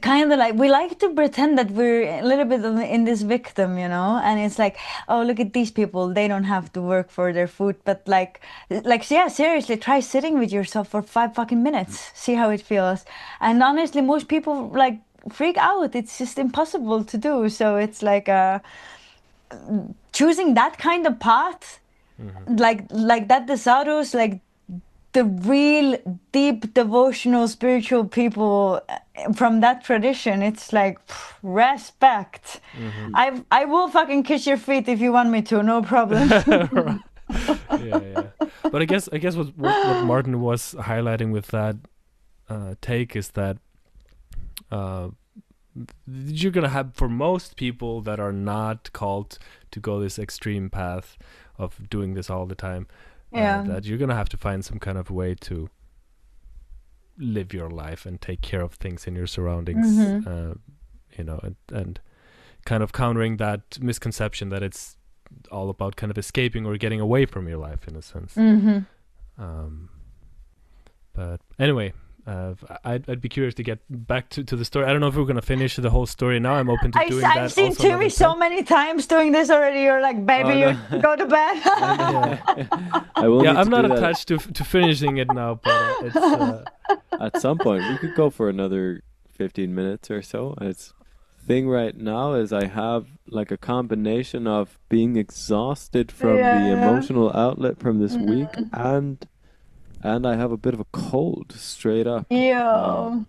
kind of like we like to pretend that we're a little bit in this victim, you know, and it's like, oh, look at these people, they don't have to work for their food. But like yeah, seriously, try sitting with yourself for 5 fucking minutes, see how it feels. And honestly, most people like freak out. It's just impossible to do. So it's like choosing that kind of path, like that the sadhus, like the real deep devotional spiritual people from that tradition, it's like respect. I will fucking kiss your feet if you want me to, no problem. Yeah. But I guess what Martin was highlighting with that take is that you're gonna have, for most people that are not called to go this extreme path of doing this all the time, that you're gonna have to find some kind of way to live your life and take care of things in your surroundings, you know, and kind of countering that misconception that it's all about kind of escaping or getting away from your life in a sense. But anyway, I'd be curious to get back to the story. I don't know if we're going to finish the whole story now. I'm open to doing that. I've seen Timmy so many times doing this already. You're like, baby, you go to bed. I'm not attached to finishing it now, but it's at some point we could go for another 15 minutes or so. It's thing right now is I have like a combination of being exhausted from the emotional outlet from this week, and I have a bit of a cold, straight up. Yeah,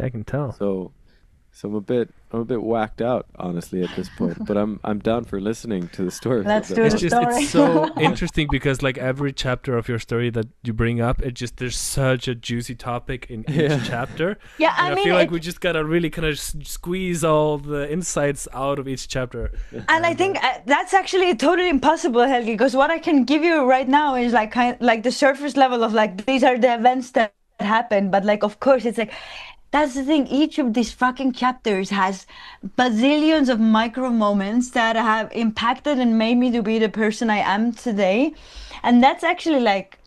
I can tell. So I'm a bit whacked out, honestly, at this point. But I'm down for listening to the story. Let's do the story. It's so interesting because like every chapter of your story that you bring up, there's such a juicy topic in each chapter. Yeah, I feel like we just gotta really kind of squeeze all the insights out of each chapter. And I think that's actually totally impossible, Helgi, because what I can give you right now is like like the surface level of like these are the events that happen. But like, of course, it's like, that's the thing. Each of these fucking chapters has bazillions of micro moments that have impacted and made me to be the person I am today. And that's actually like,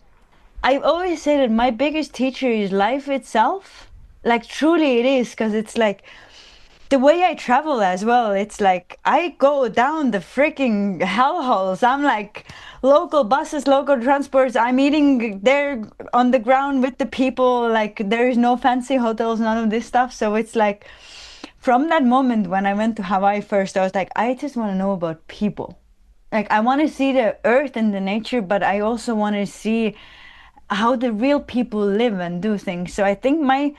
I always say that my biggest teacher is life itself. Like truly it is, because it's like the way I travel as well. It's like I go down the freaking hellholes. I'm like local buses, local transports. I'm eating there on the ground with the people. Like there is no fancy hotels, none of this stuff. So it's like from that moment when I went to Hawaii first, I was like, I just want to know about people. Like I want to see the earth and the nature, but I also want to see how the real people live and do things. So I think my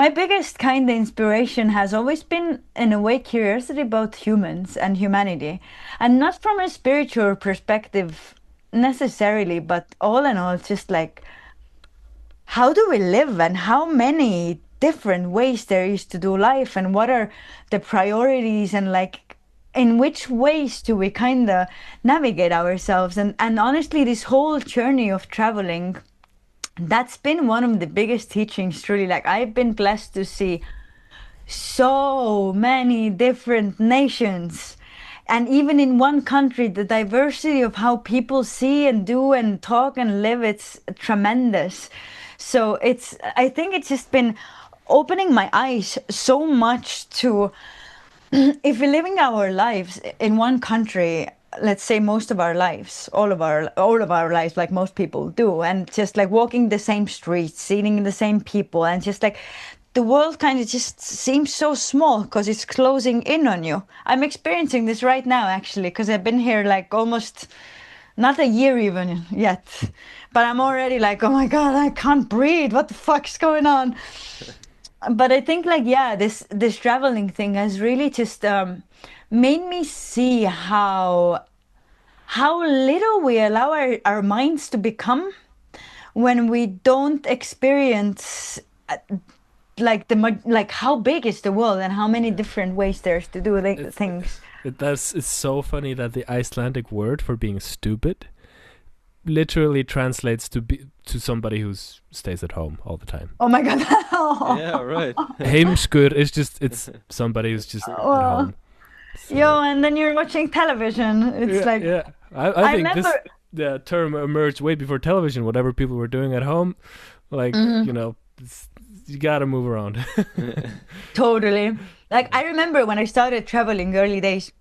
biggest kind of inspiration has always been, in a way, curiosity about humans and humanity. And not from a spiritual perspective necessarily, but all in all, just like, how do we live and how many different ways there is to do life, and what are the priorities, and like, in which ways do we kind of navigate ourselves? And honestly, this whole journey of traveling, that's been one of the biggest teachings, truly. Like, I've been blessed to see so many different nations. And even in one country, the diversity of how people see and do and talk and live, it's tremendous. So I think it's just been opening my eyes so much to, if we're living our lives in one country, let's say most of our lives, all of our lives, like most people do, and just like walking the same streets, seeing the same people, and just like the world kind of just seems so small because it's closing in on you. I'm experiencing this right now, actually, because I've been here like almost not a year even yet, but I'm already like, oh my God, I can't breathe. What the fuck's going on? But I think like, yeah, this traveling thing has really just made me see how little we allow our minds to become when we don't experience like how big is the world and how many different ways there's to do things. It's so funny that the Icelandic word for being stupid literally translates to somebody who stays at home all the time. Oh my God. Yeah, right. Heimskur is it's somebody who's just at home. So. Yo, and then you're watching television. It's I think remember... the term emerged way before television. Whatever people were doing at home, like you gotta move around. Totally. Like, I remember when I started traveling early days,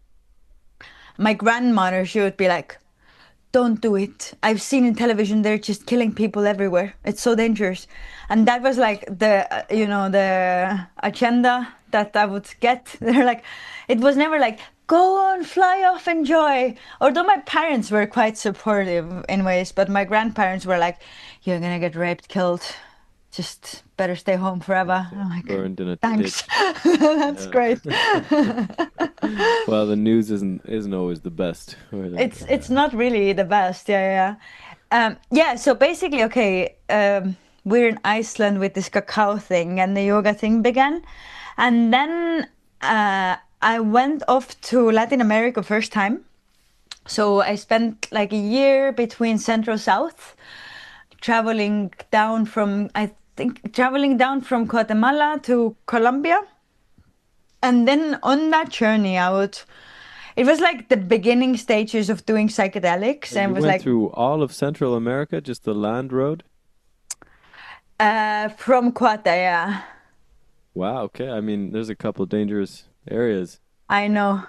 my grandmother, she would be like, don't do it. I've seen in television they're just killing people everywhere. It's so dangerous. And that was like the agenda that I would get. They're like, it was never like, go on, fly off, enjoy. Although my parents were quite supportive in ways, but my grandparents were like, you're gonna get raped, killed. Just better stay home forever. I'm like, burned in a thanks. That's great. Well, the news isn't always the best. It's not really the best. Yeah. So basically, okay, we're in Iceland with this cacao thing, and the yoga thing began, and then I went off to Latin America first time. So I spent like a year between Central South, traveling down from Guatemala to Colombia. And then on that journey, it was like the beginning stages of doing psychedelics. And you went through all of Central America, just the land road? From Cuata, yeah. Wow, okay. I mean, there's a couple dangerous areas. I know.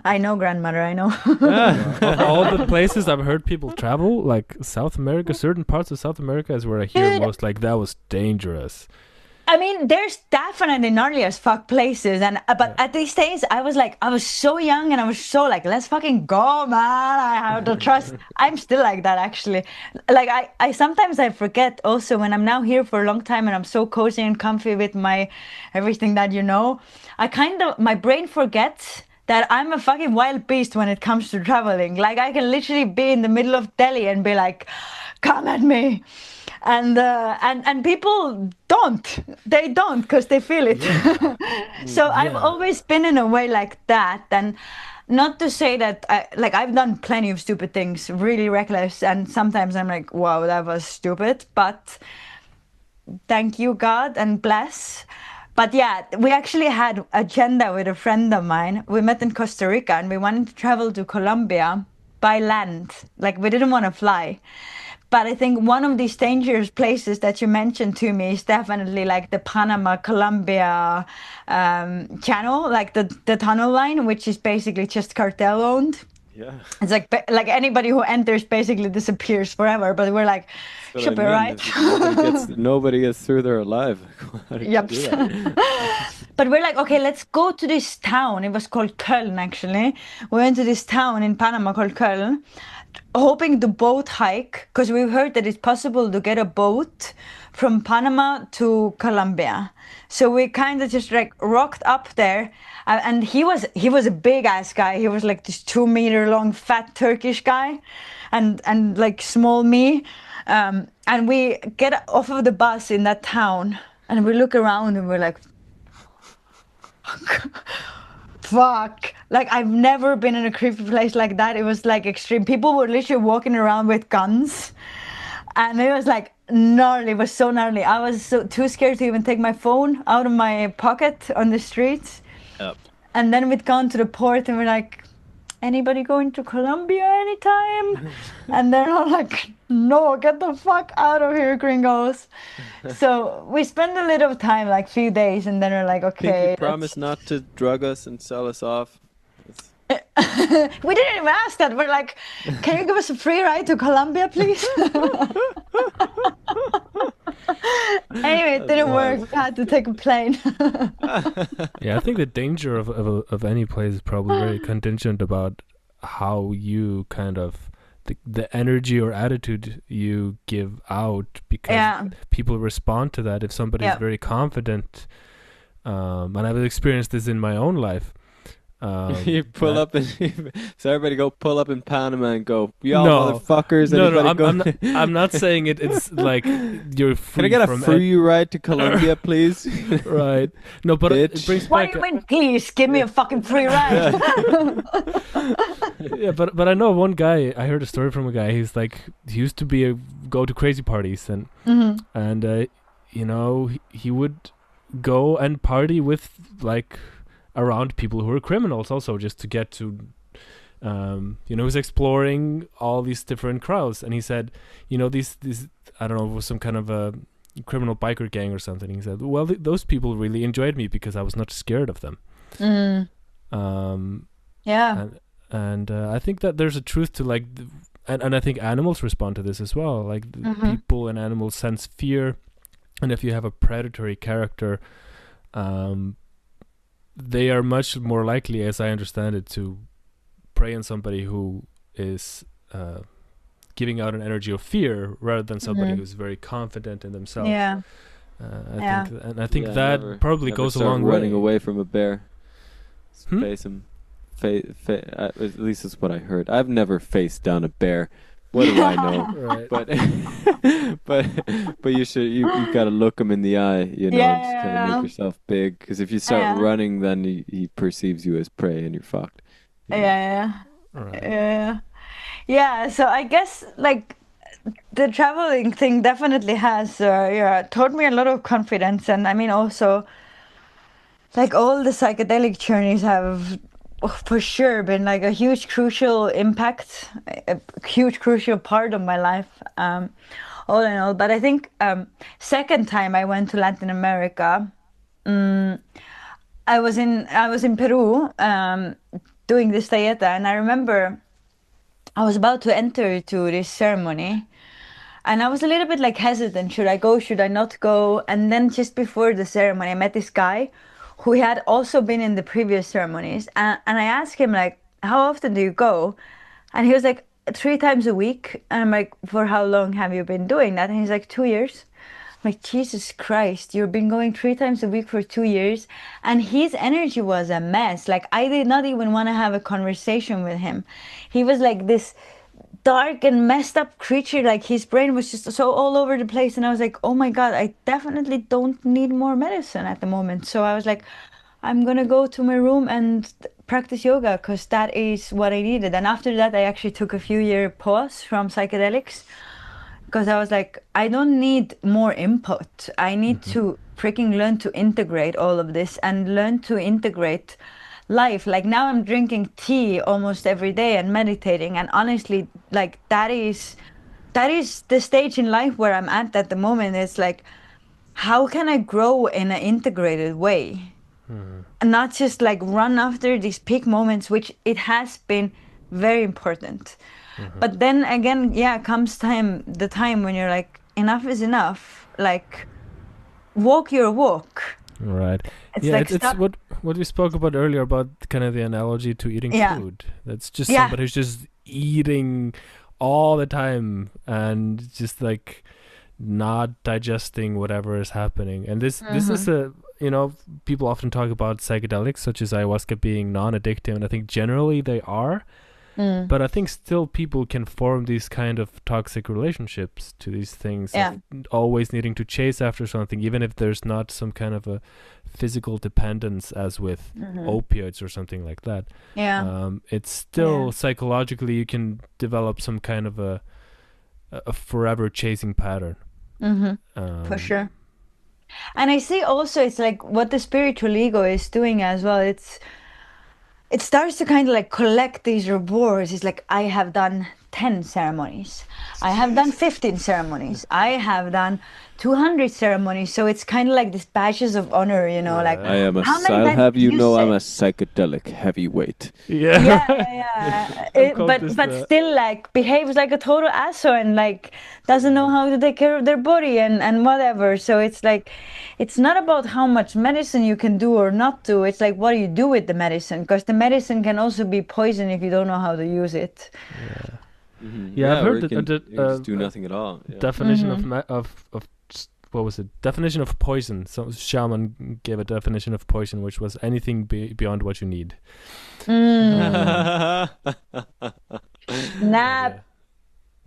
I know, grandmother, I know. Of all the places I've heard people travel, like South America, certain parts of South America is where I hear most like that was dangerous. I mean, there's definitely gnarly as fuck places, but at these days I was so young and I was so like, let's fucking go, man. I have to trust. I'm still like that, actually. Like I sometimes I forget also when I'm now here for a long time and I'm so cozy and comfy with my everything that my brain forgets that I'm a fucking wild beast when it comes to traveling. Like, I can literally be in the middle of Delhi and be like, come at me. And people don't because they feel it. So yeah. I've always been in a way like that. And not to say that I've done plenty of stupid things, really reckless, and sometimes I'm like, wow, that was stupid, but thank you, God, and bless. But yeah, we actually had agenda with a friend of mine. We met in Costa Rica and we wanted to travel to Colombia by land. Like, we didn't want to fly. But I think one of these dangerous places that you mentioned to me is definitely like the Panama-Colombia channel, like the tunnel line, which is basically just cartel owned. Yeah. It's like anybody who enters basically disappears forever. But we're like, should be right. Nobody gets through there alive. Yep. But we're like, okay, let's go to this town. It was called Köln, actually. We went to this town in Panama called Köln, hoping to boat hike, because we heard that it's possible to get a boat from Panama to Colombia. So we kind of just like rocked up there, and he was a big ass guy. He was like this 2 meter long fat Turkish guy, and like small me. And we get off of the bus in that town, and we look around, and we're like, fuck. Like, I've never been in a creepy place like that. It was like extreme. People were literally walking around with guns. And it was like gnarly. It was so gnarly. I was too scared to even take my phone out of my pocket on the streets. Yep. And then we'd gone to the port and we're like, anybody going to Colombia anytime? And they're all like, no, get the fuck out of here, gringos. So we spent a little time, like few days, and then we're like, okay. You promise not to drug us and sell us off. We didn't even ask that. We're like, can you give us a free ride to Colombia, please? Anyway, it didn't work. I had to take a plane. Yeah, I think the danger of any place is probably very contingent about how you kind of the energy or attitude you give out, because people respond to that. If somebody is very confident, and I've experienced this in my own life. You pull up and so everybody go pull up in Panama and go, y'all motherfuckers. I'm not saying it's like you're free. Can I get a free ride to Colombia, please? Right. No, but it brings What back. do you mean, please give me a fucking free ride? Yeah, but I know one guy. I heard a story from a guy. He's like, he used to go to crazy parties and you know, he would go and party with like around people who were criminals also, just to get to you know, he was exploring all these different crowds, and he said, you know, these I don't know, it was some kind of a criminal biker gang or something. He said, well, those people really enjoyed me because I was not scared of them. And I think that there's a truth to like and I think animals respond to this as well, like people and animals sense fear, and if you have a predatory character, they are much more likely, as I understand it, to prey on somebody who is giving out an energy of fear rather than somebody who's very confident in themselves. I think that probably goes a long way. Running away from a bear, face him. At least that's what I heard. I've never faced down a bear. What do I know? Right. But you gotta look him in the eye, you know, and just kind of make yourself big. Because if you start running, then he perceives you as prey, and you're fucked. Yeah. So I guess like the traveling thing definitely has taught me a lot of confidence, and I mean also like all the psychedelic journeys have for sure been like a huge crucial impact, a huge crucial part of my life, all in all. But I think second time I went to Latin America, I was in Peru doing this dieta, and I remember I was about to enter to this ceremony, and I was a little bit like hesitant, should I go, should I not go? And then just before the ceremony I met this guy who had also been in the previous ceremonies, and I asked him like, how often do you go? And he was like, 3 times a week. And I'm like, for how long have you been doing that? And he's like, 2 years. I'm like, Jesus Christ, you've been going 3 times a week for 2 years. And his energy was a mess. Like, I did not even want to have a conversation with him. He was like this dark and messed up creature. Like, his brain was just so all over the place, and I was like, oh my god, I definitely don't need more medicine at the moment. So I was like, I'm gonna go to my room and practice yoga, because that is what I needed. And after that I actually took a few-year pause from psychedelics, because I was like, I don't need more input. I need to freaking learn to integrate all of this and learn to integrate life. Like, now I'm drinking tea almost every day and meditating, and honestly, like, that is the stage in life where I'm at the moment. It's like, how can I grow in an integrated way, and not just like run after these peak moments, which it has been very important. But then again, comes the time when you're like, enough is enough. Like, walk your walk. Right. It's yeah, like it's what we spoke about earlier, about kind of the analogy to eating food. That's just somebody who's just eating all the time and just like not digesting whatever is happening. And this is a, you know, people often talk about psychedelics such as ayahuasca being non-addictive, and I think generally they are. But I think still people can form these kind of toxic relationships to these things, Yeah. of always needing to chase after something, even if there's not some kind of a physical dependence as with opioids or something like that. Yeah. It's still psychologically you can develop some kind of a forever chasing pattern. For sure. And I see also it's like what the spiritual ego is doing as well. It starts to kind of like collect these rewards. It's like, I have done 10 ceremonies. I have done 15 ceremonies. I have done 200 ceremonies. So it's kind of like this badges of honor, you know, like I am how many I'll times have you know said- I'm a psychedelic heavyweight. yeah. But still like behaves like a total asshole and like doesn't know how to take care of their body and whatever. So it's like, it's not about how much medicine you can do or not do. It's like, what do you do with the medicine? Because the medicine can also be poison if you don't know how to use it. Yeah, I've or heard you that can just do nothing at all. Yeah. definition of what was it? Definition of poison. So shaman gave a definition of poison, which was anything beyond what you need. Snap.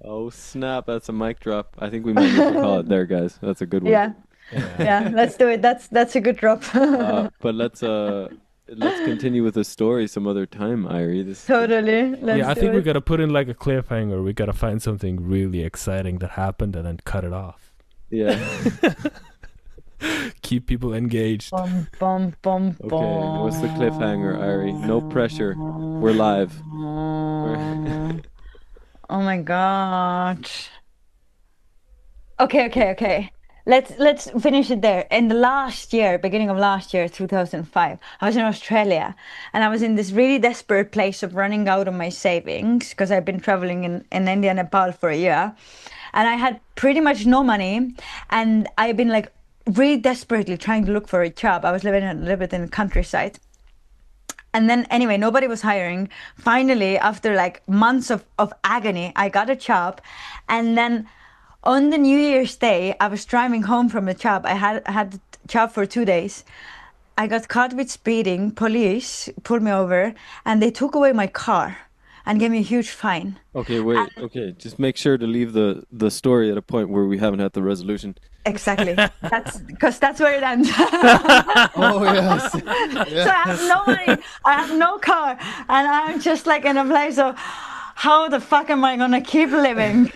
Oh snap! That's a mic drop. I think we might need to call it there, guys. That's a good one. Yeah, let's do it. That's a good drop. But let's continue with the story some other time, Airii. Totally. Let's I do think we it. gotta put in like a cliffhanger. We gotta find something really exciting that happened and then cut it off. Yeah. Keep people engaged. Bum, bum, bum, Okay. bum. What's the cliffhanger, Airii? No pressure. We're live. Oh my god. Okay. Let's finish it there. In the last year, beginning of last year, 2005, I was in Australia and I was in this really desperate place of running out of my savings because I've been traveling in India and Nepal for a year. And I had pretty much no money and I've been like really desperately trying to look for a job. I was living a little bit in the countryside. And then anyway, nobody was hiring. Finally, after like months of agony, I got a job. And then on the New Year's Day, I was driving home from the job. I had the job for 2 days. I got caught with speeding. Police pulled me over and they took away my car and gave me a huge fine. Okay, wait. Okay, just make sure to leave the story at a point where we haven't had the resolution. Exactly. That's where it ends. Oh yes. So I have no money, I have no car, and I'm just like in a place of how the fuck am I gonna keep living?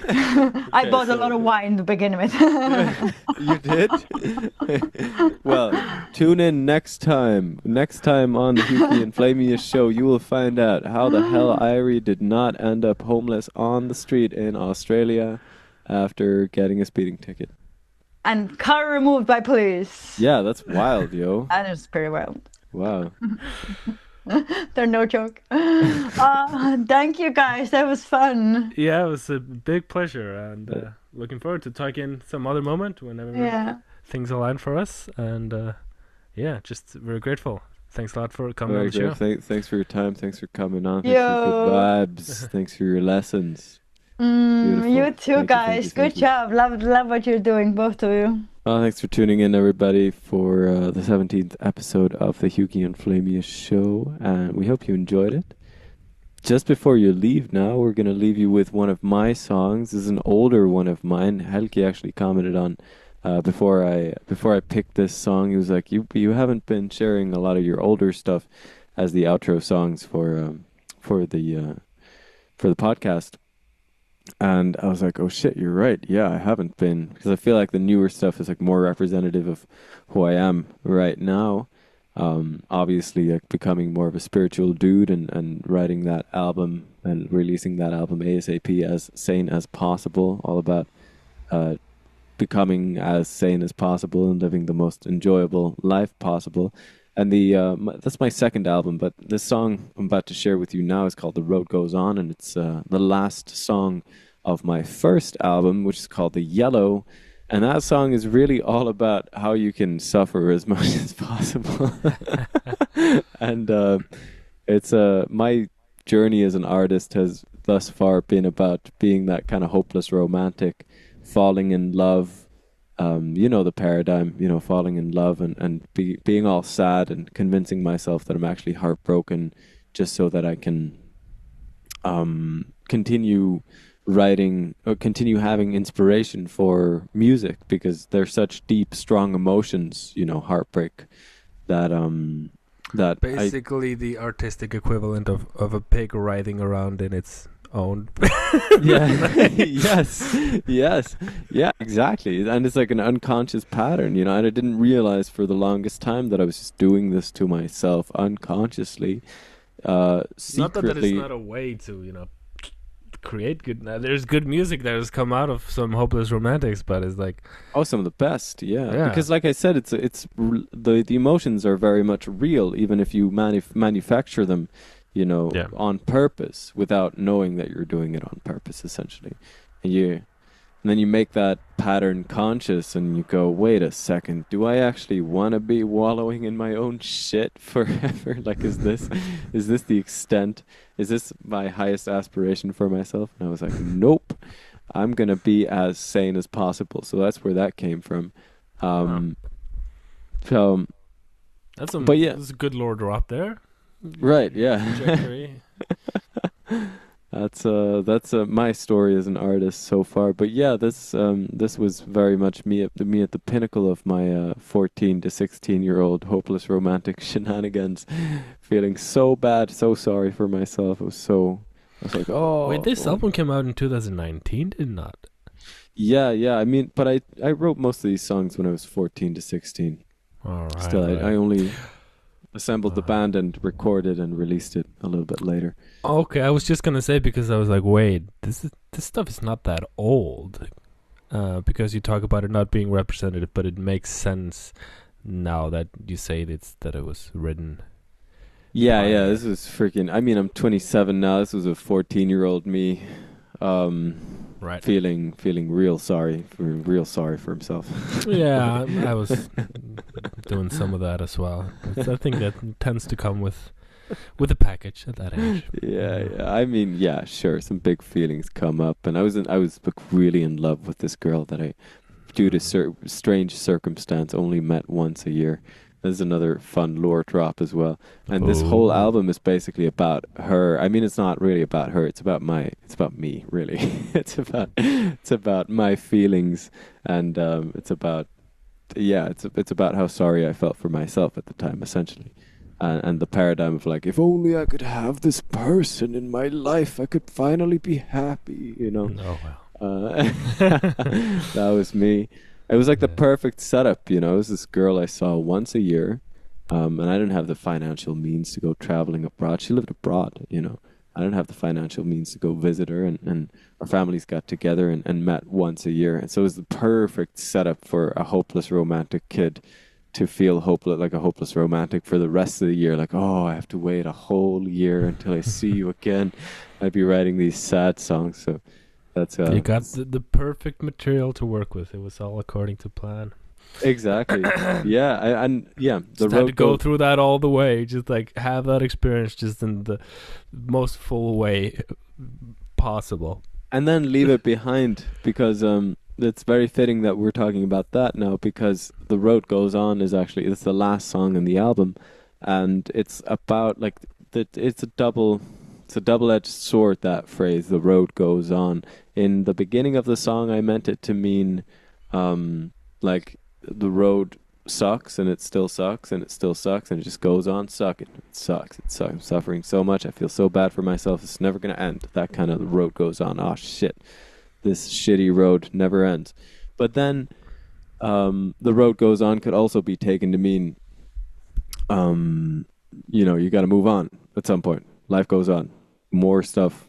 I bought a lot of wine to begin with. You did? Well, tune in next time. Next time on the Hewkii and Flammeus show, you will find out how the hell Airii did not end up homeless on the street in Australia after getting a speeding ticket. And car removed by police. Yeah, that's wild, yo. That is pretty wild. Wow. They're no joke. Thank you guys. That was fun. Yeah, it was a big pleasure, and looking forward to talking some other moment whenever things align for us. And just very grateful. Thanks a lot for coming on the show. Thanks for your time. Thanks for coming on. Thanks for good vibes. Thanks for your lessons. You too, guys. Good job. Love what you're doing, both of you. Well, thanks for tuning in, everybody, for the 17th episode of the Hewkii and Flammeus show, and we hope you enjoyed it. Just before you leave now, we're going to leave you with one of my songs. This is an older one of mine. Hewkii actually commented on before I picked this song. He was like, "You haven't been sharing a lot of your older stuff as the outro songs for the podcast." And I was like, oh shit, you're right. Yeah, I haven't been, because I feel like the newer stuff is like more representative of who I am right now. Obviously, like becoming more of a spiritual dude and writing that album and releasing that album ASAP, as sane as possible, all about becoming as sane as possible and living the most enjoyable life possible. And that's my second album, but this song I'm about to share with you now is called The Road Goes On, and it's the last song of my first album, which is called The Yellow. And that song is really all about how you can suffer as much as possible. And it's my journey as an artist has thus far been about being that kind of hopeless romantic, falling in love. The paradigm, falling in love and being all sad and convincing myself that I'm actually heartbroken just so that I can continue writing or continue having inspiration for music because they're such deep, strong emotions, heartbreak that Basically, the artistic equivalent of a pig writhing around in its own. yeah. yes, yeah, exactly. And it's like an unconscious pattern, and I didn't realize for the longest time that I was just doing this to myself unconsciously, secretly. Not that it's not a way to, create good. There's good music that has come out of some hopeless romantics, but it's like some of the best, yeah. Because, like I said, the emotions are very much real, even if you manufacture them, on purpose without knowing that you're doing it on purpose, essentially. And then you make that pattern conscious, and you go, wait a second, do I actually want to be wallowing in my own shit forever? Like, is this the extent? Is this my highest aspiration for myself? And I was like, nope, I'm going to be as sane as possible. So that's where that came from. So, that's a good lore drop there. Right, yeah. That's my story as an artist so far. But yeah, this was very much me at the pinnacle of my 14 to 16-year-old hopeless romantic shenanigans, feeling so bad, so sorry for myself. I was like, oh. Wait, this album came out in 2019, did not? Yeah. I mean, but I wrote most of these songs when I was 14 to 16. All right. Still, I only assembled the band and recorded and released it a little bit later. Okay, I was just gonna say, because I was like, wait, this stuff is not that old, because you talk about it not being representative, but it makes sense now that you say that it was written. Yeah, this was freaking. I mean, I'm 27 now. This was a 14-year-old me, right? Feeling real sorry for himself. Yeah, I was doing some of that as well. I think that tends to come with a package at that age. Yeah. I mean, yeah, sure. Some big feelings come up, and I was like, really in love with this girl that I, due to strange circumstance, only met once a year. There's another fun lore drop as well. And this whole album is basically about her. I mean, it's not really about her. It's about me, really. It's about my feelings, and it's about how sorry I felt for myself at the time, essentially. And the paradigm of like, if only I could have this person in my life, I could finally be happy, Oh, wow. That was me. It was like the perfect setup, It was this girl I saw once a year, and I didn't have the financial means to go traveling abroad. She lived abroad, I didn't have the financial means to go visit her, and our families got together and met once a year. And so it was the perfect setup for a hopeless romantic kid to feel like a hopeless romantic for the rest of the year. Like, oh, I have to wait a whole year until I see you again. I'd be writing these sad songs, so... You got the perfect material to work with. It was all according to plan. Exactly. The just had to go through that all the way. Just like have that experience just in the most full way possible, and then leave it behind, because it's very fitting that we're talking about that now, because The Road Goes On it's the last song in the album, and it's about like it's a double-edged sword, that phrase, the road goes on. In the beginning of the song, I meant it to mean like the road sucks, and it still sucks, and it still sucks, and it just goes on sucking. It sucks. I'm suffering so much. I feel so bad for myself. It's never going to end. That kind of, the road goes on. Oh, shit. This shitty road never ends. But then the road goes on could also be taken to mean, you got to move on at some point. Life goes on. More stuff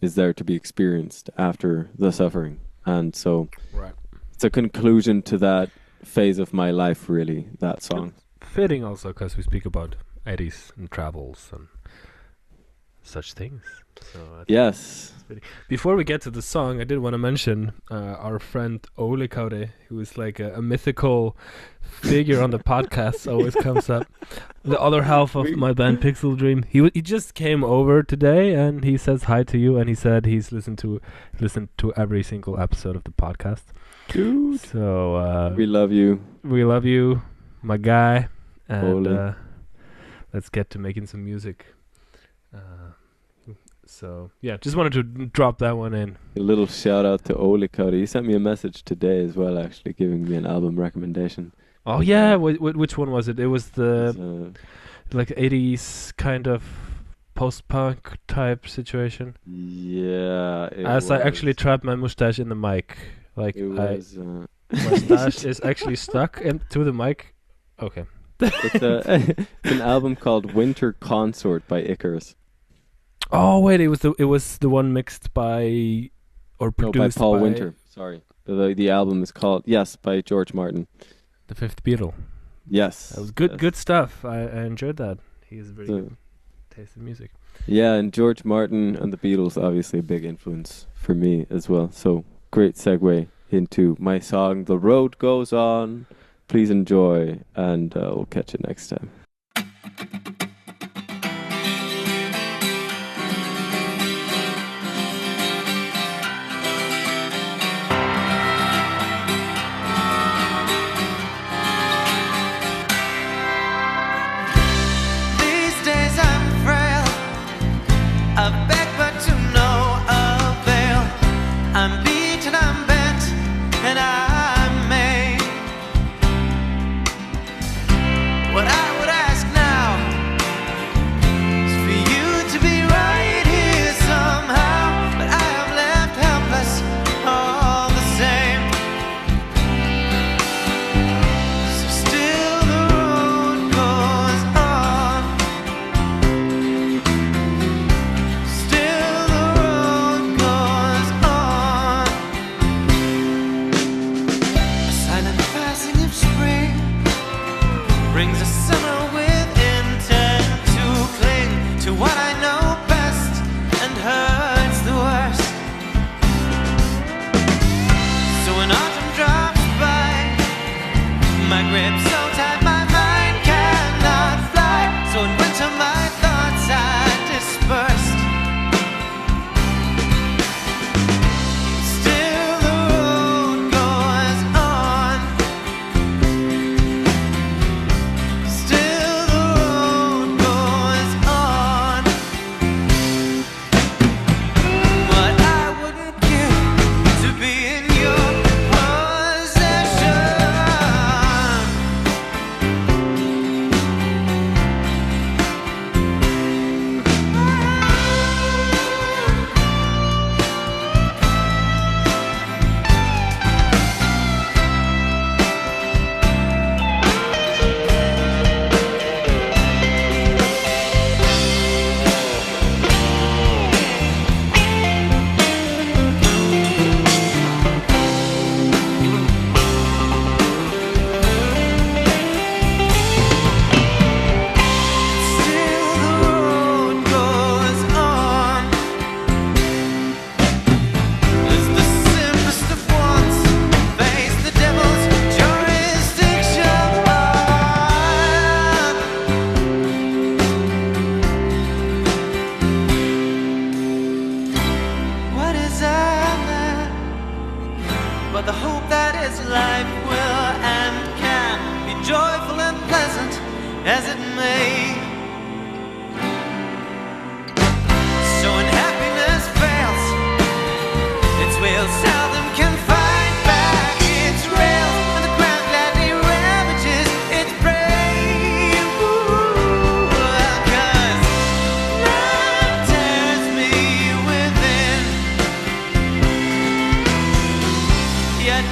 is there to be experienced after the suffering, and so it's a conclusion to that phase of my life, really, that song. Fitting also, because we speak about eddies and travels and such things. So yes. Before we get to the song, I did want to mention our friend Ole Kaude, who is like a mythical figure on the podcast, always comes up. The other half of my band Pixel Dream. He just came over today, and he says hi to you, and he said he's listened to every single episode of the podcast. Dude. So we love you. We love you, my guy. And let's get to making some music. So yeah, just wanted to drop that one in. A little shout out to Ole Cody. He sent me a message today as well, actually, giving me an album recommendation. Oh yeah, which one was it? It was the It like 80s kind of post-punk type situation. yeah. As I actually trapped my mustache in the mic, like It was. my stash is actually stuck to the mic. Okay. It's an album called Winter Consort by Icarus. Oh wait, it was the one mixed by or No, by produced Paul Winter. Sorry. The album is called by George Martin. The Fifth Beatle. Yes. That was good. Yes. Good stuff. I enjoyed that. He has very good taste in music. Yeah, and George Martin and the Beatles, obviously a big influence for me as well. So great segue into my song, The Road Goes On. Please enjoy, and we'll catch you next time. Yet